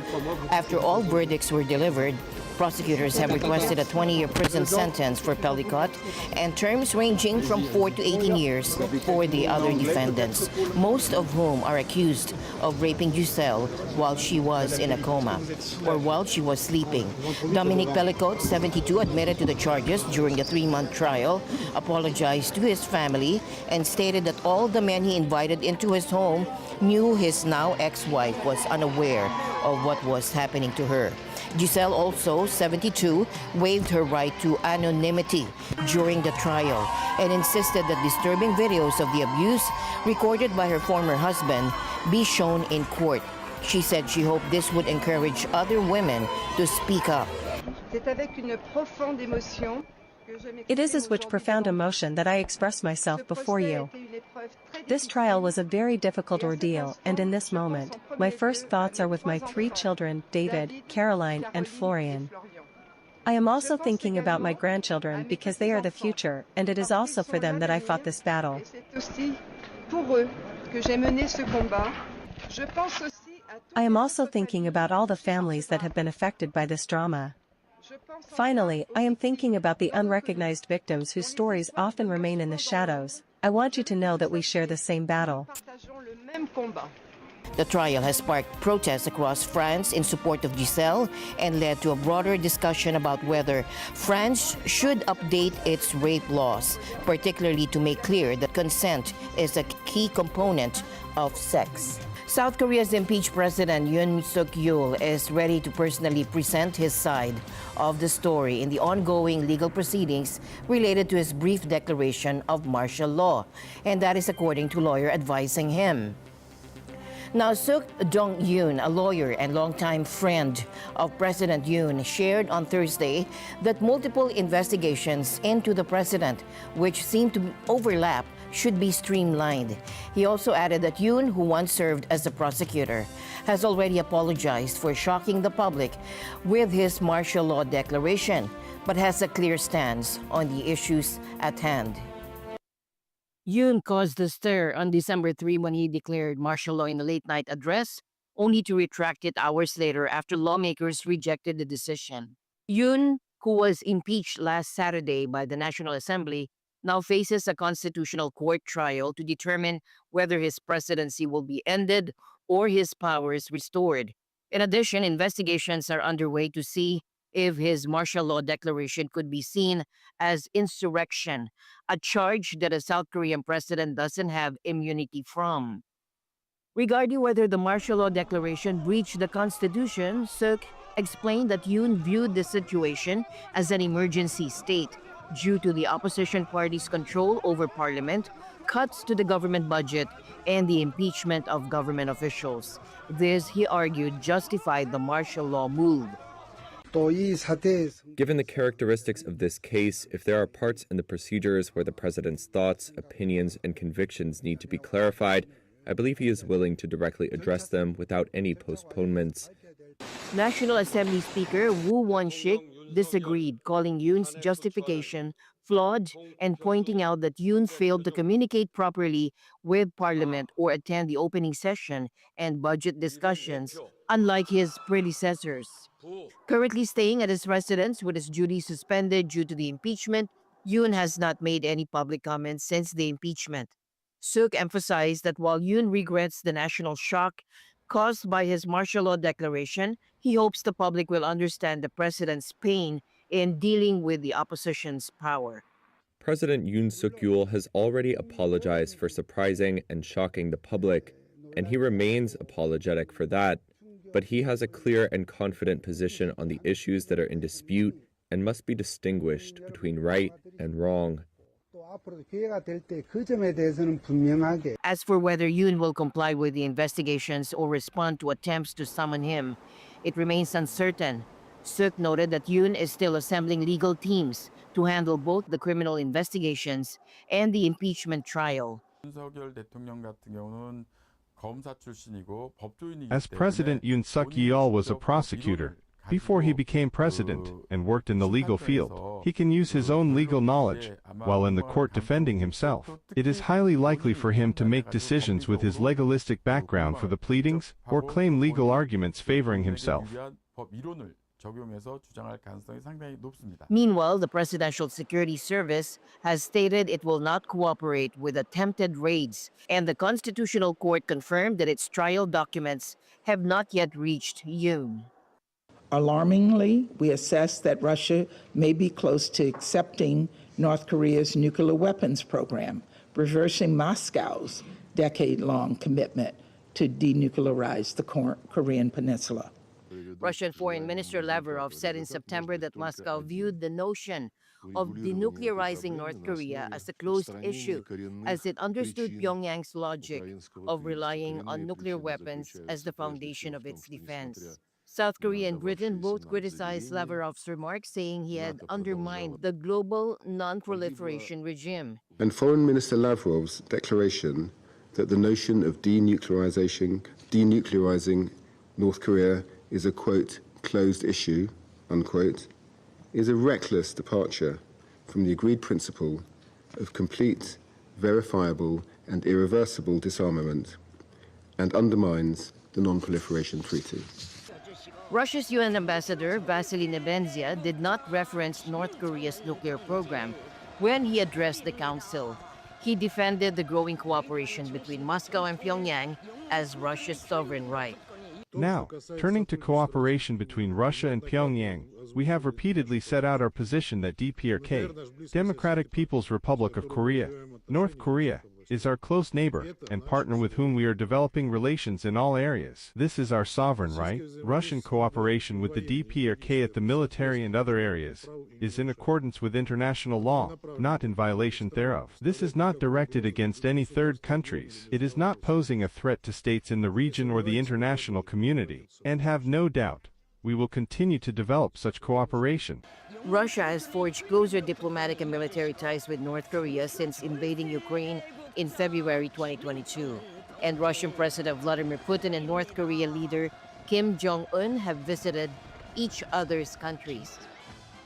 were delivered. Prosecutors have requested a 20-year prison sentence for Pellicot and terms ranging from 4 to 18 years for the other defendants, most of whom are accused of raping Giselle while she was in a coma or while she was sleeping. Dominique Pellicot, 72, admitted to the charges during the 3-month trial, apologized to his family, and stated that all the men he invited into his home knew his now ex-wife was unaware of what was happening to her. Giselle, also 72, waived her right to anonymity during the trial and insisted that disturbing videos of the abuse recorded by her former husband be shown in court. She said she hoped this would encourage other women to speak up. It is with profound emotion that I express myself before you. This trial was a very difficult ordeal, and in this moment, my first thoughts are with my 3 children, David, Caroline, and Florian. I am also thinking about my grandchildren because they are the future, and it is also for them that I fought this battle. I am also thinking about all the families that have been affected by this drama. Finally, I am thinking about the unrecognized victims whose stories often remain in the shadows. I want you to know that we share the same battle. The trial has sparked protests across France in support of Giselle and led to a broader discussion about whether France should update its rape laws, particularly to make clear that consent is a key component of sex. South Korea's impeached President Yoon Suk-yeol is ready to personally present his side of the story in the ongoing legal proceedings related to his brief declaration of martial law, and that is according to a lawyer advising him. Now, Suk Dong-yoon, a lawyer and longtime friend of President Yoon, shared on Thursday that multiple investigations into the president, which seem to overlap, should be streamlined. He also added that Yoon, who once served as a prosecutor, has already apologized for shocking the public with his martial law declaration, but has a clear stance on the issues at hand. Yoon caused a stir on December 3 when he declared martial law in a late-night address, only to retract it hours later after lawmakers rejected the decision. Yoon, who was impeached last Saturday by the National Assembly, now faces a constitutional court trial to determine whether his presidency will be ended or his powers restored. In addition, investigations are underway to see if his martial law declaration could be seen as insurrection, a charge that a South Korean president doesn't have immunity from. Regarding whether the martial law declaration breached the Constitution, Suk explained that Yoon viewed the situation as an emergency state due to the opposition party's control over parliament, cuts to the government budget, and the impeachment of government officials. This, he argued, justified the martial law move. Given the characteristics of this case, if there are parts in the procedures where the president's thoughts, opinions, and convictions need to be clarified, I believe he is willing to directly address them without any postponements. National Assembly Speaker Woo Won-shik disagreed, calling Yoon's justification flawed and pointing out that Yoon failed to communicate properly with Parliament or attend the opening session and budget discussions, unlike his predecessors. Currently staying at his residence with his duties suspended due to the impeachment, Yoon has not made any public comments since the impeachment. Suk emphasized that while Yoon regrets the national shock caused by his martial law declaration, he hopes the public will understand the president's pain in dealing with the opposition's power. President Yoon Suk-yeol has already apologized for surprising and shocking the public, and he remains apologetic for that. But he has a clear and confident position on the issues that are in dispute and must be distinguished between right and wrong. As for whether Yoon will comply with the investigations or respond to attempts to summon him, it remains uncertain. Suk noted that Yoon is still assembling legal teams to handle both the criminal investigations and the impeachment trial. As President Yoon Suk-yeol was a prosecutor before he became president and worked in the legal field, he can use his own legal knowledge while in the court defending himself. It is highly likely for him to make decisions with his legalistic background for the pleadings or claim legal arguments favoring himself. Meanwhile, the Presidential Security Service has stated it will not cooperate with attempted raids, and the Constitutional Court confirmed that its trial documents have not yet reached Yoon. Alarmingly, we assess that Russia may be close to accepting North Korea's nuclear weapons program, reversing Moscow's decade-long commitment to denuclearize the Korean Peninsula. Russian Foreign Minister Lavrov said in September that Moscow viewed the notion of denuclearizing North Korea as a closed issue, as it understood Pyongyang's logic of relying on nuclear weapons as the foundation of its defense. South Korea and Britain both criticized Lavrov's remarks, saying he had undermined the global non-proliferation regime. And Foreign Minister Lavrov's declaration that the notion of denuclearizing North Korea is a, quote, closed issue, unquote, is a reckless departure from the agreed principle of complete, verifiable, and irreversible disarmament, and undermines the Non-Proliferation Treaty. Russia's UN ambassador, Vasily Nebenzia, did not reference North Korea's nuclear program when he addressed the council. He defended the growing cooperation between Moscow and Pyongyang as Russia's sovereign right. Now, turning to cooperation between Russia and Pyongyang, we have repeatedly set out our position that DPRK, Democratic People's Republic of Korea, North Korea, is our close neighbor and partner with whom we are developing relations in all areas. This is our sovereign right. Russian cooperation with the DPRK at the military and other areas is in accordance with international law, not in violation thereof. This is not directed against any third countries. It is not posing a threat to states in the region or the international community. And have no doubt, we will continue to develop such cooperation. Russia has forged closer diplomatic and military ties with North Korea since invading Ukraine in February 2022. And Russian President Vladimir Putin and North Korean leader Kim Jong-un have visited each other's countries.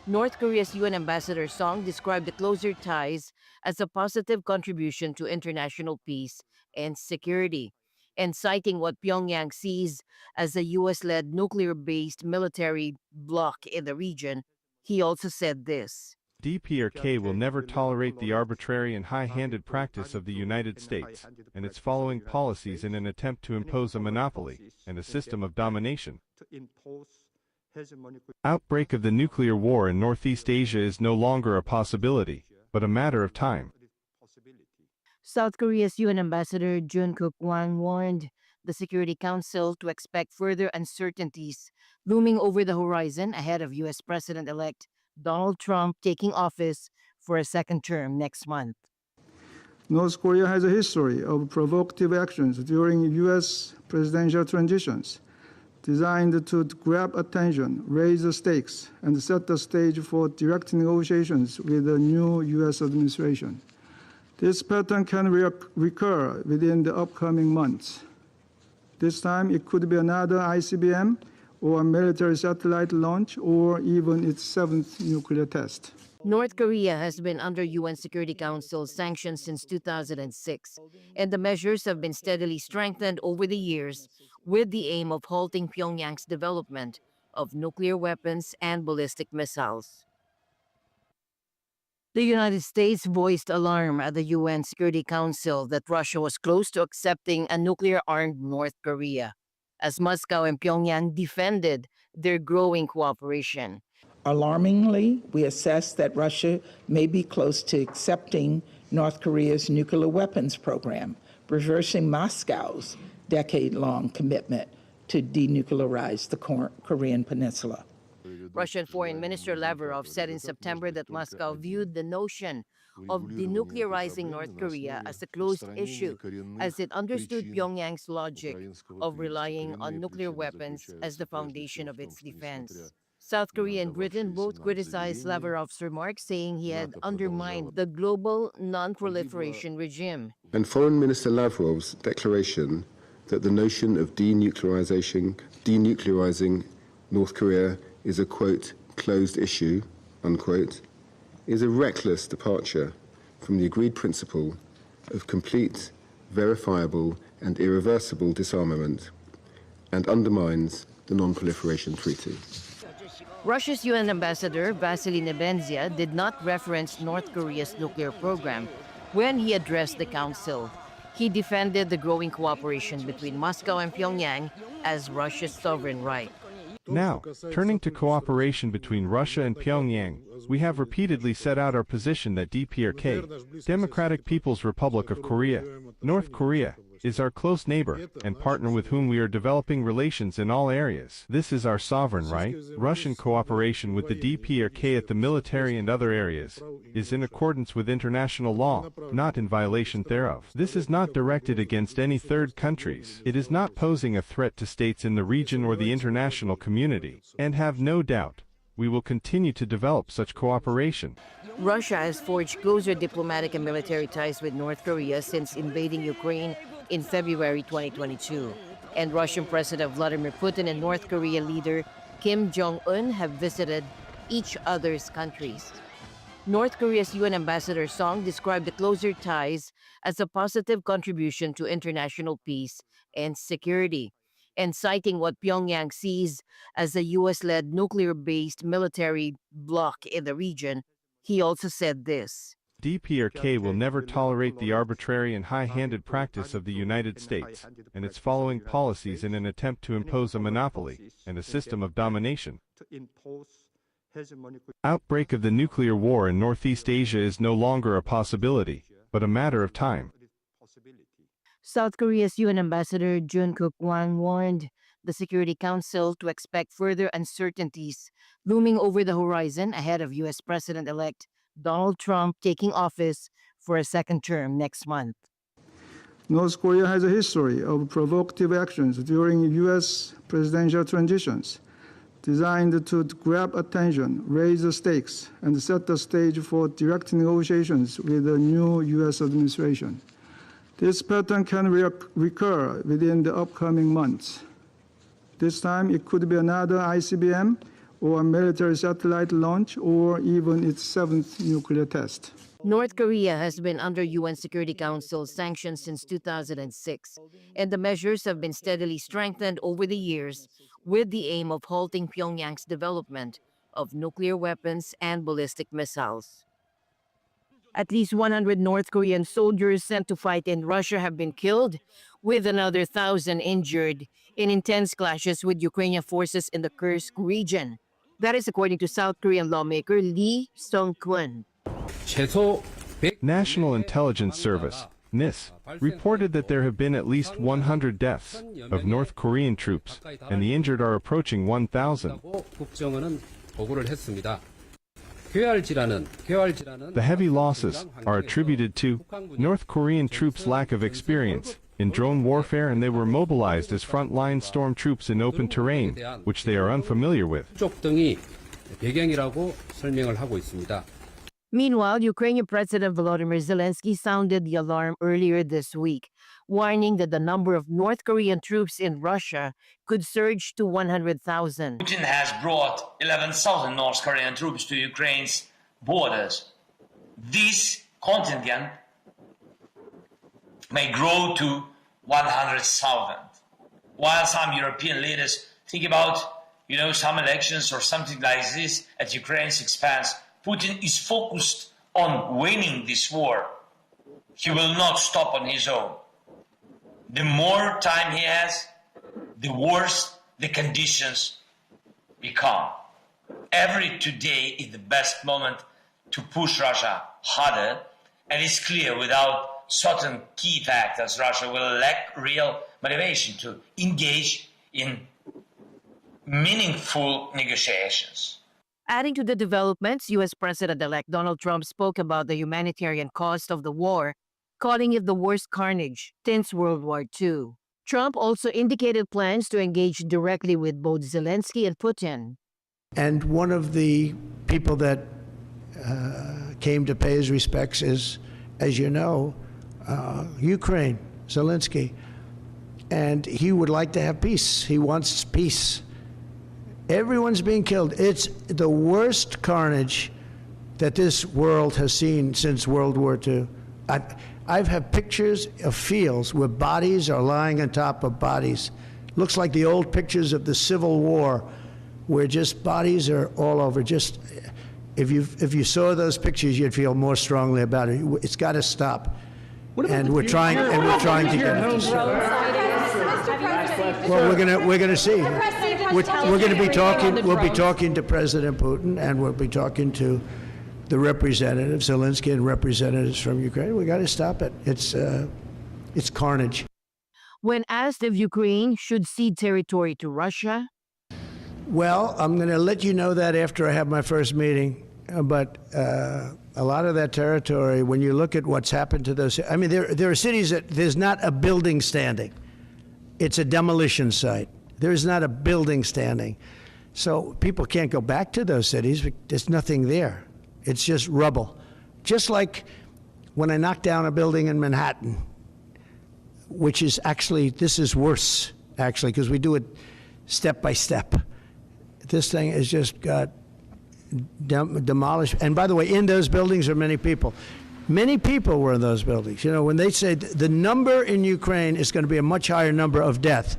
North Korea's UN Ambassador Song described the closer ties as a positive contribution to international peace and security, and citing what Pyongyang sees as a US-led nuclear-based military bloc in the region, he also said this. DPRK will never tolerate the arbitrary and high-handed practice of the United States and its following policies in an attempt to impose a monopoly and a system of domination. Outbreak of the nuclear war in Northeast Asia is no longer a possibility, but a matter of time. South Korea's UN Ambassador Jun Kook-hwang warned the Security Council to expect further uncertainties looming over the horizon ahead of U.S. President-elect Donald Trump taking office for a second term next month. North Korea has a history of provocative actions during U.S. presidential transitions, designed to grab attention, raise the stakes, and set the stage for direct negotiations with the new U.S. administration. This pattern can recur within the upcoming months. This time, it could be another ICBM, or a military satellite launch, or even its seventh nuclear test. North Korea has been under UN Security Council sanctions since 2006, and the measures have been steadily strengthened over the years with the aim of halting Pyongyang's development of nuclear weapons and ballistic missiles. The United States voiced alarm at the UN Security Council that Russia was close to accepting a nuclear-armed North Korea, as Moscow and Pyongyang defended their growing cooperation. Alarmingly, we assess that Russia may be close to accepting North Korea's nuclear weapons program, reversing Moscow's decade-long commitment to denuclearize the Korean Peninsula. Russian Foreign Minister Lavrov said in September that Moscow viewed the notion of denuclearizing North Korea as a closed issue, as it understood Pyongyang's logic of relying on nuclear weapons as the foundation of its defense. South Korea and Britain both criticized Lavrov's remarks, saying he had undermined the global non-proliferation regime. And Foreign Minister Lavrov's declaration that the notion of denuclearizing North Korea is a, quote, closed issue, unquote, is a reckless departure from the agreed principle of complete, verifiable, and irreversible disarmament, and undermines the Non-Proliferation Treaty. Russia's UN Ambassador Vasily Nebenzia did not reference North Korea's nuclear program when he addressed the Council. He defended the growing cooperation between Moscow and Pyongyang as Russia's sovereign right. Now, turning to cooperation between Russia and Pyongyang, we have repeatedly set out our position that DPRK, Democratic People's Republic of Korea, North Korea, is our close neighbor and partner with whom we are developing relations in all areas. This is our sovereign right. Russian cooperation with the DPRK at the military and other areas is in accordance with international law, not in violation thereof. This is not directed against any third countries. It is not posing a threat to states in the region or the international community. And have no doubt, we will continue to develop such cooperation. Russia has forged closer diplomatic and military ties with North Korea since invading Ukraine in February 2022. And Russian President Vladimir Putin and North Korean leader Kim Jong-un have visited each other's countries. North Korea's UN Ambassador Song described the closer ties as a positive contribution to international peace and security, and citing what Pyongyang sees as a US-led nuclear-based military bloc in the region, he also said this. DPRK will never tolerate the arbitrary and high-handed practice of the United States and its following policies in an attempt to impose a monopoly and a system of domination. Outbreak of the nuclear war in Northeast Asia is no longer a possibility, but a matter of time. South Korea's UN Ambassador Jun Kook-hwan warned the Security Council to expect further uncertainties looming over the horizon ahead of U.S. President-elect Donald Trump taking office for a second term next month. North Korea has a history of provocative actions during U.S. presidential transitions, designed to grab attention, raise the stakes, and set the stage for direct negotiations with the new U.S. administration. This pattern can recur within the upcoming months. This time, it could be another ICBM or a military satellite launch or even its seventh nuclear test. North Korea has been under UN Security Council sanctions since 2006, and the measures have been steadily strengthened over the years with the aim of halting Pyongyang's development of nuclear weapons and ballistic missiles. At least 100 North Korean soldiers sent to fight in Russia have been killed, with another 1,000 injured in intense clashes with Ukrainian forces in the Kursk region. That is according to South Korean lawmaker Lee Sung-kwon. National Intelligence Service, NIS, reported that there have been at least 100 deaths of North Korean troops, and the injured are approaching 1,000. The heavy losses are attributed to North Korean troops' lack of experience in drone warfare, and they were mobilized as frontline storm troops in open terrain, which they are unfamiliar with. Meanwhile, Ukrainian President Volodymyr Zelensky sounded the alarm earlier this week, warning that the number of North Korean troops in Russia could surge to 100,000. Putin has brought 11,000 North Korean troops to Ukraine's borders. This contingent may grow to 100,000. While some European leaders think about, some elections or something like this at Ukraine's expense, Putin is focused on winning this war. He will not stop on his own. The more time he has, the worse the conditions become. Every today is the best moment to push Russia harder, and it's clear without certain key factors, Russia will lack real motivation to engage in meaningful negotiations. Adding to the developments, U.S. President-elect Donald Trump spoke about the humanitarian cost of the war, calling it the worst carnage since World War II. Trump also indicated plans to engage directly with both Zelensky and Putin. And one of the people that came to pay his respects is, as you know, Ukraine, Zelensky. And he would like to have peace. He wants peace. Everyone's being killed. It's the worst carnage that this world has seen since World War II. I've had pictures of fields where bodies are lying on top of bodies. Looks like the old pictures of the Civil War, where just bodies are all over. Just if you saw those pictures, you'd feel more strongly about it. It's got to stop. And we're trying to get it to stop. Well, we're gonna see. We're going to be talking. We'll be talking to President Putin, and we'll be talking to the representatives, Zelensky and representatives from Ukraine. We got to stop it. It's carnage. When asked if Ukraine should cede territory to Russia, well, I'm going to let you know that after I have my first meeting. But a lot of that territory, when you look at what's happened to those, I mean, there are cities that there's not a building standing. It's a demolition site. There's not a building standing. So people can't go back to those cities. There's nothing there. It's just rubble. Just like when I knocked down a building in Manhattan, which is actually, this is worse, actually, because we do it step by step. This thing has just got demolished. And by the way, in those buildings are many people. Many people were in those buildings. When they say the number in Ukraine is going to be a much higher number of death,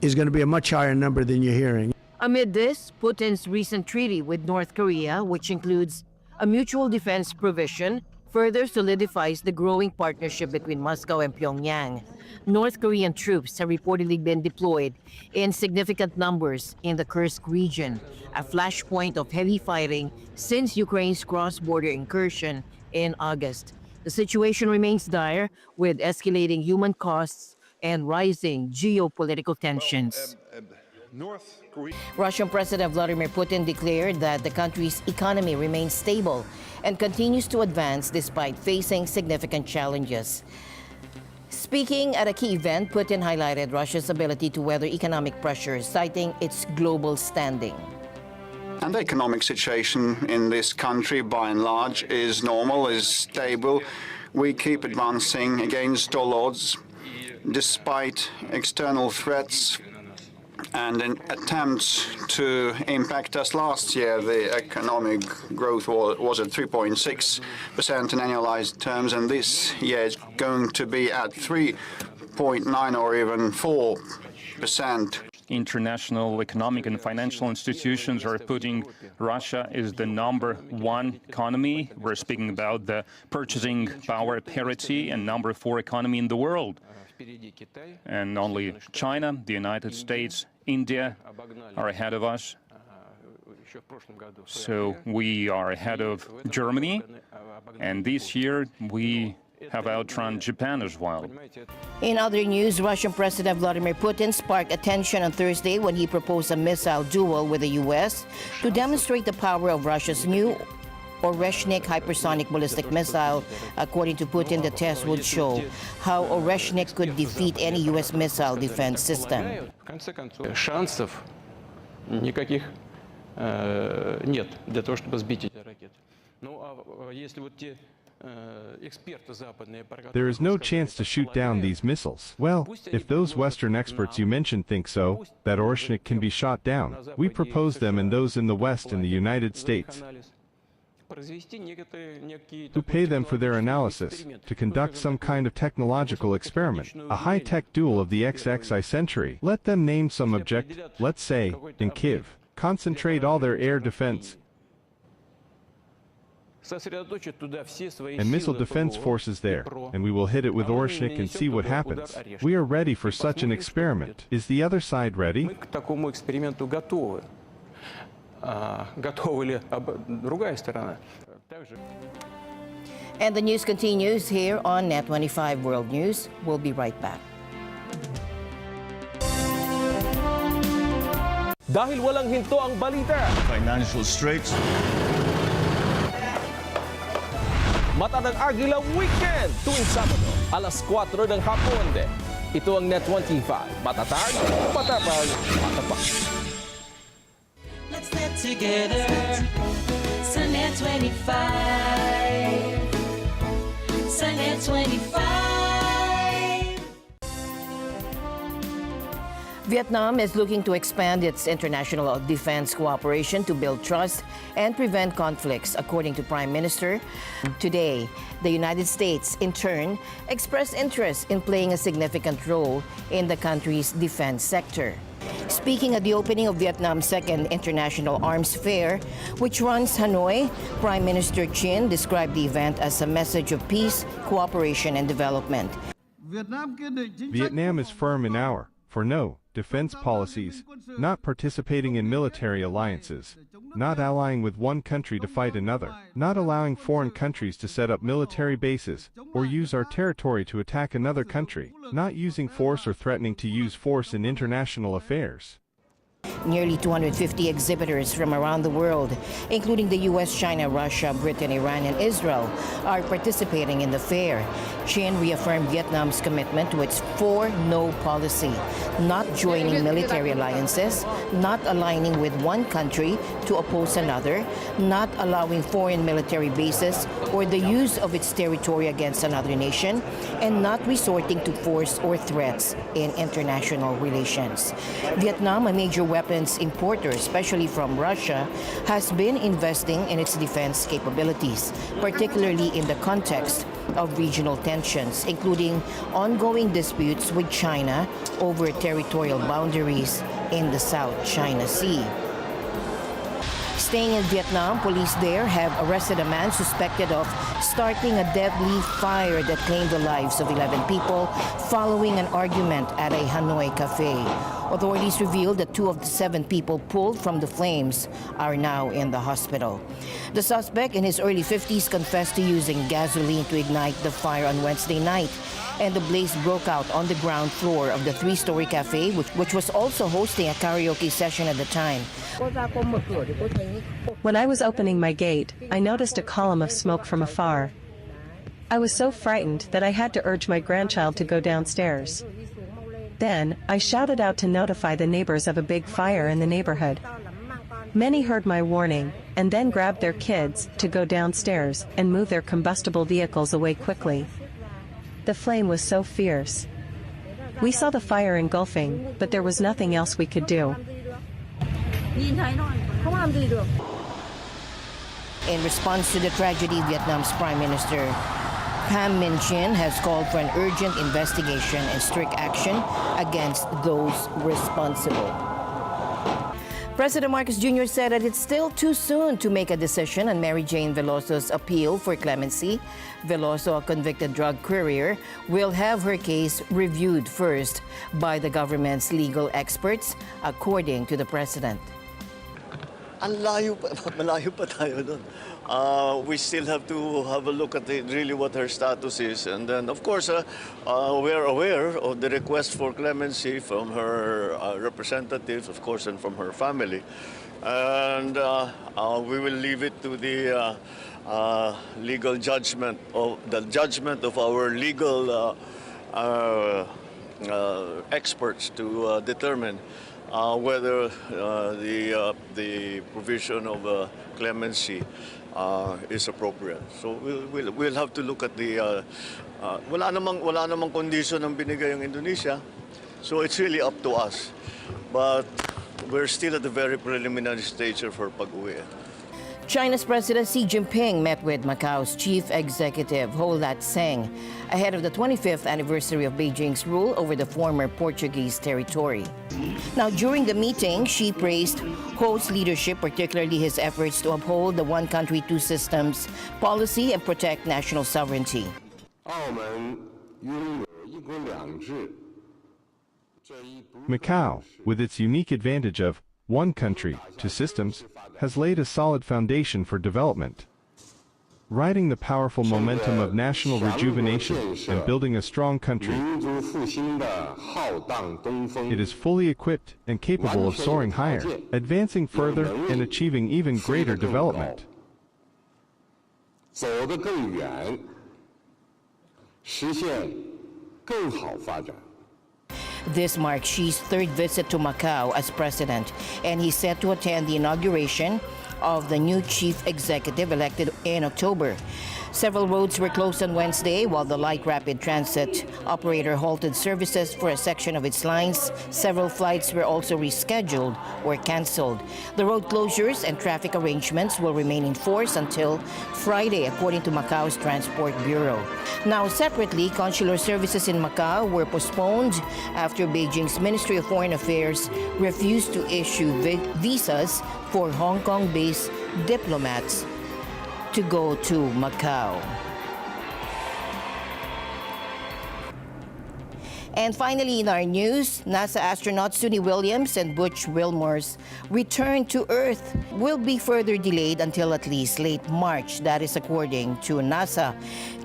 is going to be a much higher number than you're hearing. Amid this, Putin's recent treaty with North Korea, which includes a mutual defense provision further solidifies the growing partnership between Moscow and Pyongyang. North Korean troops have reportedly been deployed in significant numbers in the Kursk region, a flashpoint of heavy fighting since Ukraine's cross-border incursion in August. The situation remains dire, with escalating human costs and rising geopolitical tensions. Russian President Vladimir Putin declared that the country's economy remains stable and continues to advance despite facing significant challenges. Speaking at a key event, Putin highlighted Russia's ability to weather economic pressures, citing its global standing. And the economic situation in this country, by and large, is normal, is stable. We keep advancing against all odds, despite external threats and in attempts to impact us. Last year, the economic growth was at 3.6% in annualized terms, and this year it's going to be at 3.9 or even 4%. International economic and financial institutions are putting Russia as the #1 economy. We're speaking about the purchasing power parity and #4 economy in the world. And only China, the United States, India are ahead of us. So we are ahead of Germany, and this year we have outrun Japan as well. In other news, Russian President Vladimir Putin sparked attention on Thursday when he proposed a missile duel with the U.S. to demonstrate the power of Russia's new Oreshnik hypersonic ballistic missile. According to Putin, the test would show how Oreshnik could defeat any U.S. missile defense system. Шансов никаких нет для того, чтобы сбить эти ракеты. Ну, а если вот те эксперты западные... There is no chance to shoot down these missiles. Well, if those Western experts you mentioned think so, that Oreshnik can be shot down, we propose them and those in the West and the United States to pay them for their analysis, to conduct some kind of technological experiment, a high-tech duel of the XX century. Let them name some object, let's say, in Kyiv. Concentrate all their air defense and missile defense forces there, and we will hit it with Oreshnik and see what happens. We are ready for such an experiment. Is the other side ready? And the news continues here on NET25 World News. We'll be right back. Dahil walang hinto ang balita. Financial straits. Mata ng Agila Weekend tuwing Sabado, alas 4 ng hapon. Ito ang NET25. Matatag, matapag, matapak. Let's net together. Sa NET25. Sa NET25. Vietnam is looking to expand its international defense cooperation to build trust and prevent conflicts, according to Prime Minister. Today, the United States, in turn, expressed interest in playing a significant role in the country's defense sector. Speaking at the opening of Vietnam's second International Arms Fair, which runs Hanoi, Prime Minister Chin described the event as a message of peace, cooperation, and development. Vietnam is firm in our, for no, defense policies, not participating in military alliances, not allying with one country to fight another, not allowing foreign countries to set up military bases or use our territory to attack another country, not using force or threatening to use force in international affairs. Nearly 250 exhibitors from around the world, including the U.S., China, Russia, Britain, Iran, and Israel, are participating in the fair. Chin reaffirmed Vietnam's commitment to its 4-no policy, not joining military alliances, not aligning with one country to oppose another, not allowing foreign military bases or the use of its territory against another nation, and not resorting to force or threats in international relations. Vietnam, a major weapons importer, especially from Russia, has been investing in its defense capabilities, particularly in the context of regional tensions, including ongoing disputes with China over territorial boundaries in the South China Sea. Staying in Vietnam, police there have arrested a man suspected of starting a deadly fire that claimed the lives of 11 people following an argument at a Hanoi cafe. Authorities revealed that 2 of the 7 people pulled from the flames are now in the hospital. The suspect, in his early 50s, confessed to using gasoline to ignite the fire on Wednesday night, and the blaze broke out on the ground floor of the 3-story cafe, which was also hosting a karaoke session at the time. When I was opening my gate, I noticed a column of smoke from afar. I was so frightened that I had to urge my grandchild to go downstairs. Then, I shouted out to notify the neighbors of a big fire in the neighborhood. Many heard my warning, and then grabbed their kids to go downstairs and move their combustible vehicles away quickly. The flame was so fierce. We saw the fire engulfing, but there was nothing else we could do. In response to the tragedy, Vietnam's Prime Minister Pham Minh Chinh has called for an urgent investigation and strict action against those responsible. President Marcos Jr. said that it's still too soon to make a decision on Mary Jane Veloso's appeal for clemency. Veloso, a convicted drug courier, will have her case reviewed first by the government's legal experts, according to the president. Malayo pa tayo dun. We still have to have a look at really what her status is. And then, of course, we're aware of the request for clemency from her representatives, of course, and from her family. And we will leave it to the legal judgment, of our legal experts to determine whether the provision of clemency is appropriate. So we'll have to look at the wala namang condition ang binigay ang Indonesia. So it's really up to us. But we're still at the very preliminary stage for pag-uwi. China's President Xi Jinping met with Macau's chief executive, Ho Lat-seng, ahead of the 25th anniversary of Beijing's rule over the former Portuguese territory. Now, during the meeting, Xi praised Ho's leadership, particularly his efforts to uphold the one country, two systems policy and protect national sovereignty. Macau, with its unique advantage of one country, two systems, has laid a solid foundation for development. Riding the powerful momentum of national rejuvenation and building a strong country, it is fully equipped and capable of soaring higher, advancing further and achieving even greater development. This marks Xi's third visit to Macau as president, and he's set to attend the inauguration of the new chief executive elected in October. Several roads were closed on Wednesday while the light rapid transit operator halted services for a section of its lines. Several flights were also rescheduled or canceled. The road closures and traffic arrangements will remain in force until Friday, according to Macau's Transport Bureau. Now, separately, consular services in Macau were postponed after Beijing's Ministry of Foreign Affairs refused to issue visas for Hong Kong-based diplomats to go to Macau. And finally, in our news, NASA astronauts Suni Williams and Butch Wilmore's return to Earth will be further delayed until at least late March. That is according to NASA,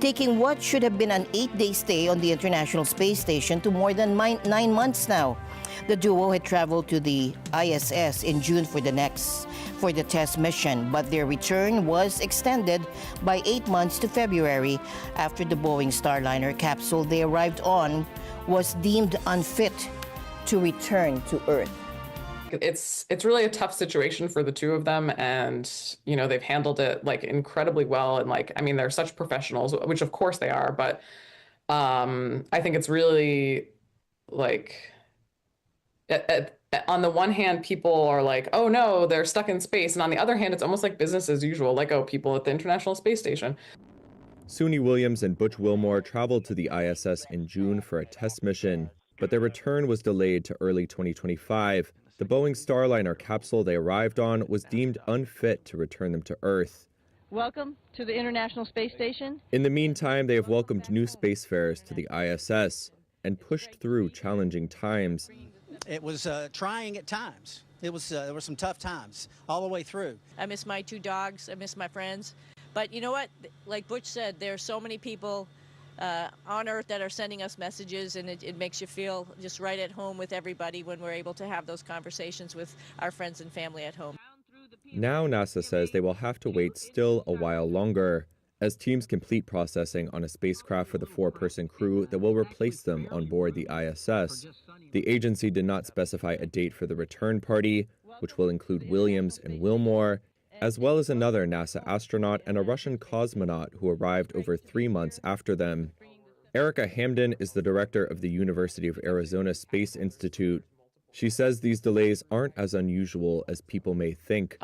taking what should have been an 8-day stay on the International Space Station to more than 9 months now. The duo had traveled to the ISS in June for the test mission, but their return was extended by 8 months to February after the Boeing Starliner capsule they arrived on was deemed unfit to return to Earth. It's really a tough situation for the two of them, and they've handled it incredibly well, and they're such professionals, which of course they are, but I think it's really on the one hand, people are like, oh no, they're stuck in space. And on the other hand, it's almost like business as usual, like, oh, people at the International Space Station. Suni Williams and Butch Wilmore traveled to the ISS in June for a test mission, but their return was delayed to early 2025 The Boeing Starliner capsule they arrived on was deemed unfit to return them to Earth. Welcome to the International Space Station. In the meantime, they have welcomed new spacefarers to the ISS and pushed through challenging times. It was trying at times. There were some tough times all the way through. I miss my 2 dogs. I miss my friends. But you know what? Like Butch said, there are so many people on Earth that are sending us messages, and it makes you feel just right at home with everybody when we're able to have those conversations with our friends and family at home. Now NASA says they will have to wait still a while longer as teams complete processing on a spacecraft for the 4-person crew that will replace them on board the ISS. The agency did not specify a date for the return party, which will include Williams and Wilmore, as well as another NASA astronaut and a Russian cosmonaut who arrived over 3 months after them. Erica Hamden is the director of the University of Arizona Space Institute. She says these delays aren't as unusual as people may think.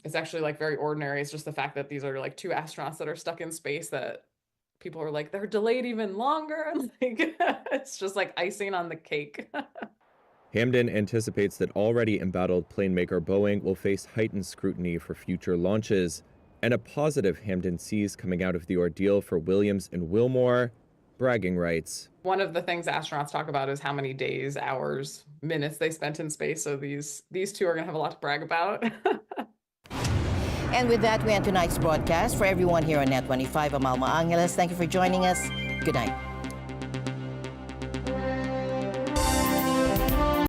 It's actually like very ordinary. It's just the fact that these are like 2 astronauts that are stuck in space that people are like, they're delayed even longer. And like, it's just like icing on the cake. Hamden anticipates that already embattled plane maker Boeing will face heightened scrutiny for future launches. And a positive Hamden sees coming out of the ordeal for Williams and Wilmore: bragging rights. One of the things astronauts talk about is how many days, hours, minutes they spent in space. So these 2 are going to have a lot to brag about. And with that, we end tonight's broadcast. For everyone here on NET25, I'm Alma Angeles. Thank you for joining us. Good night.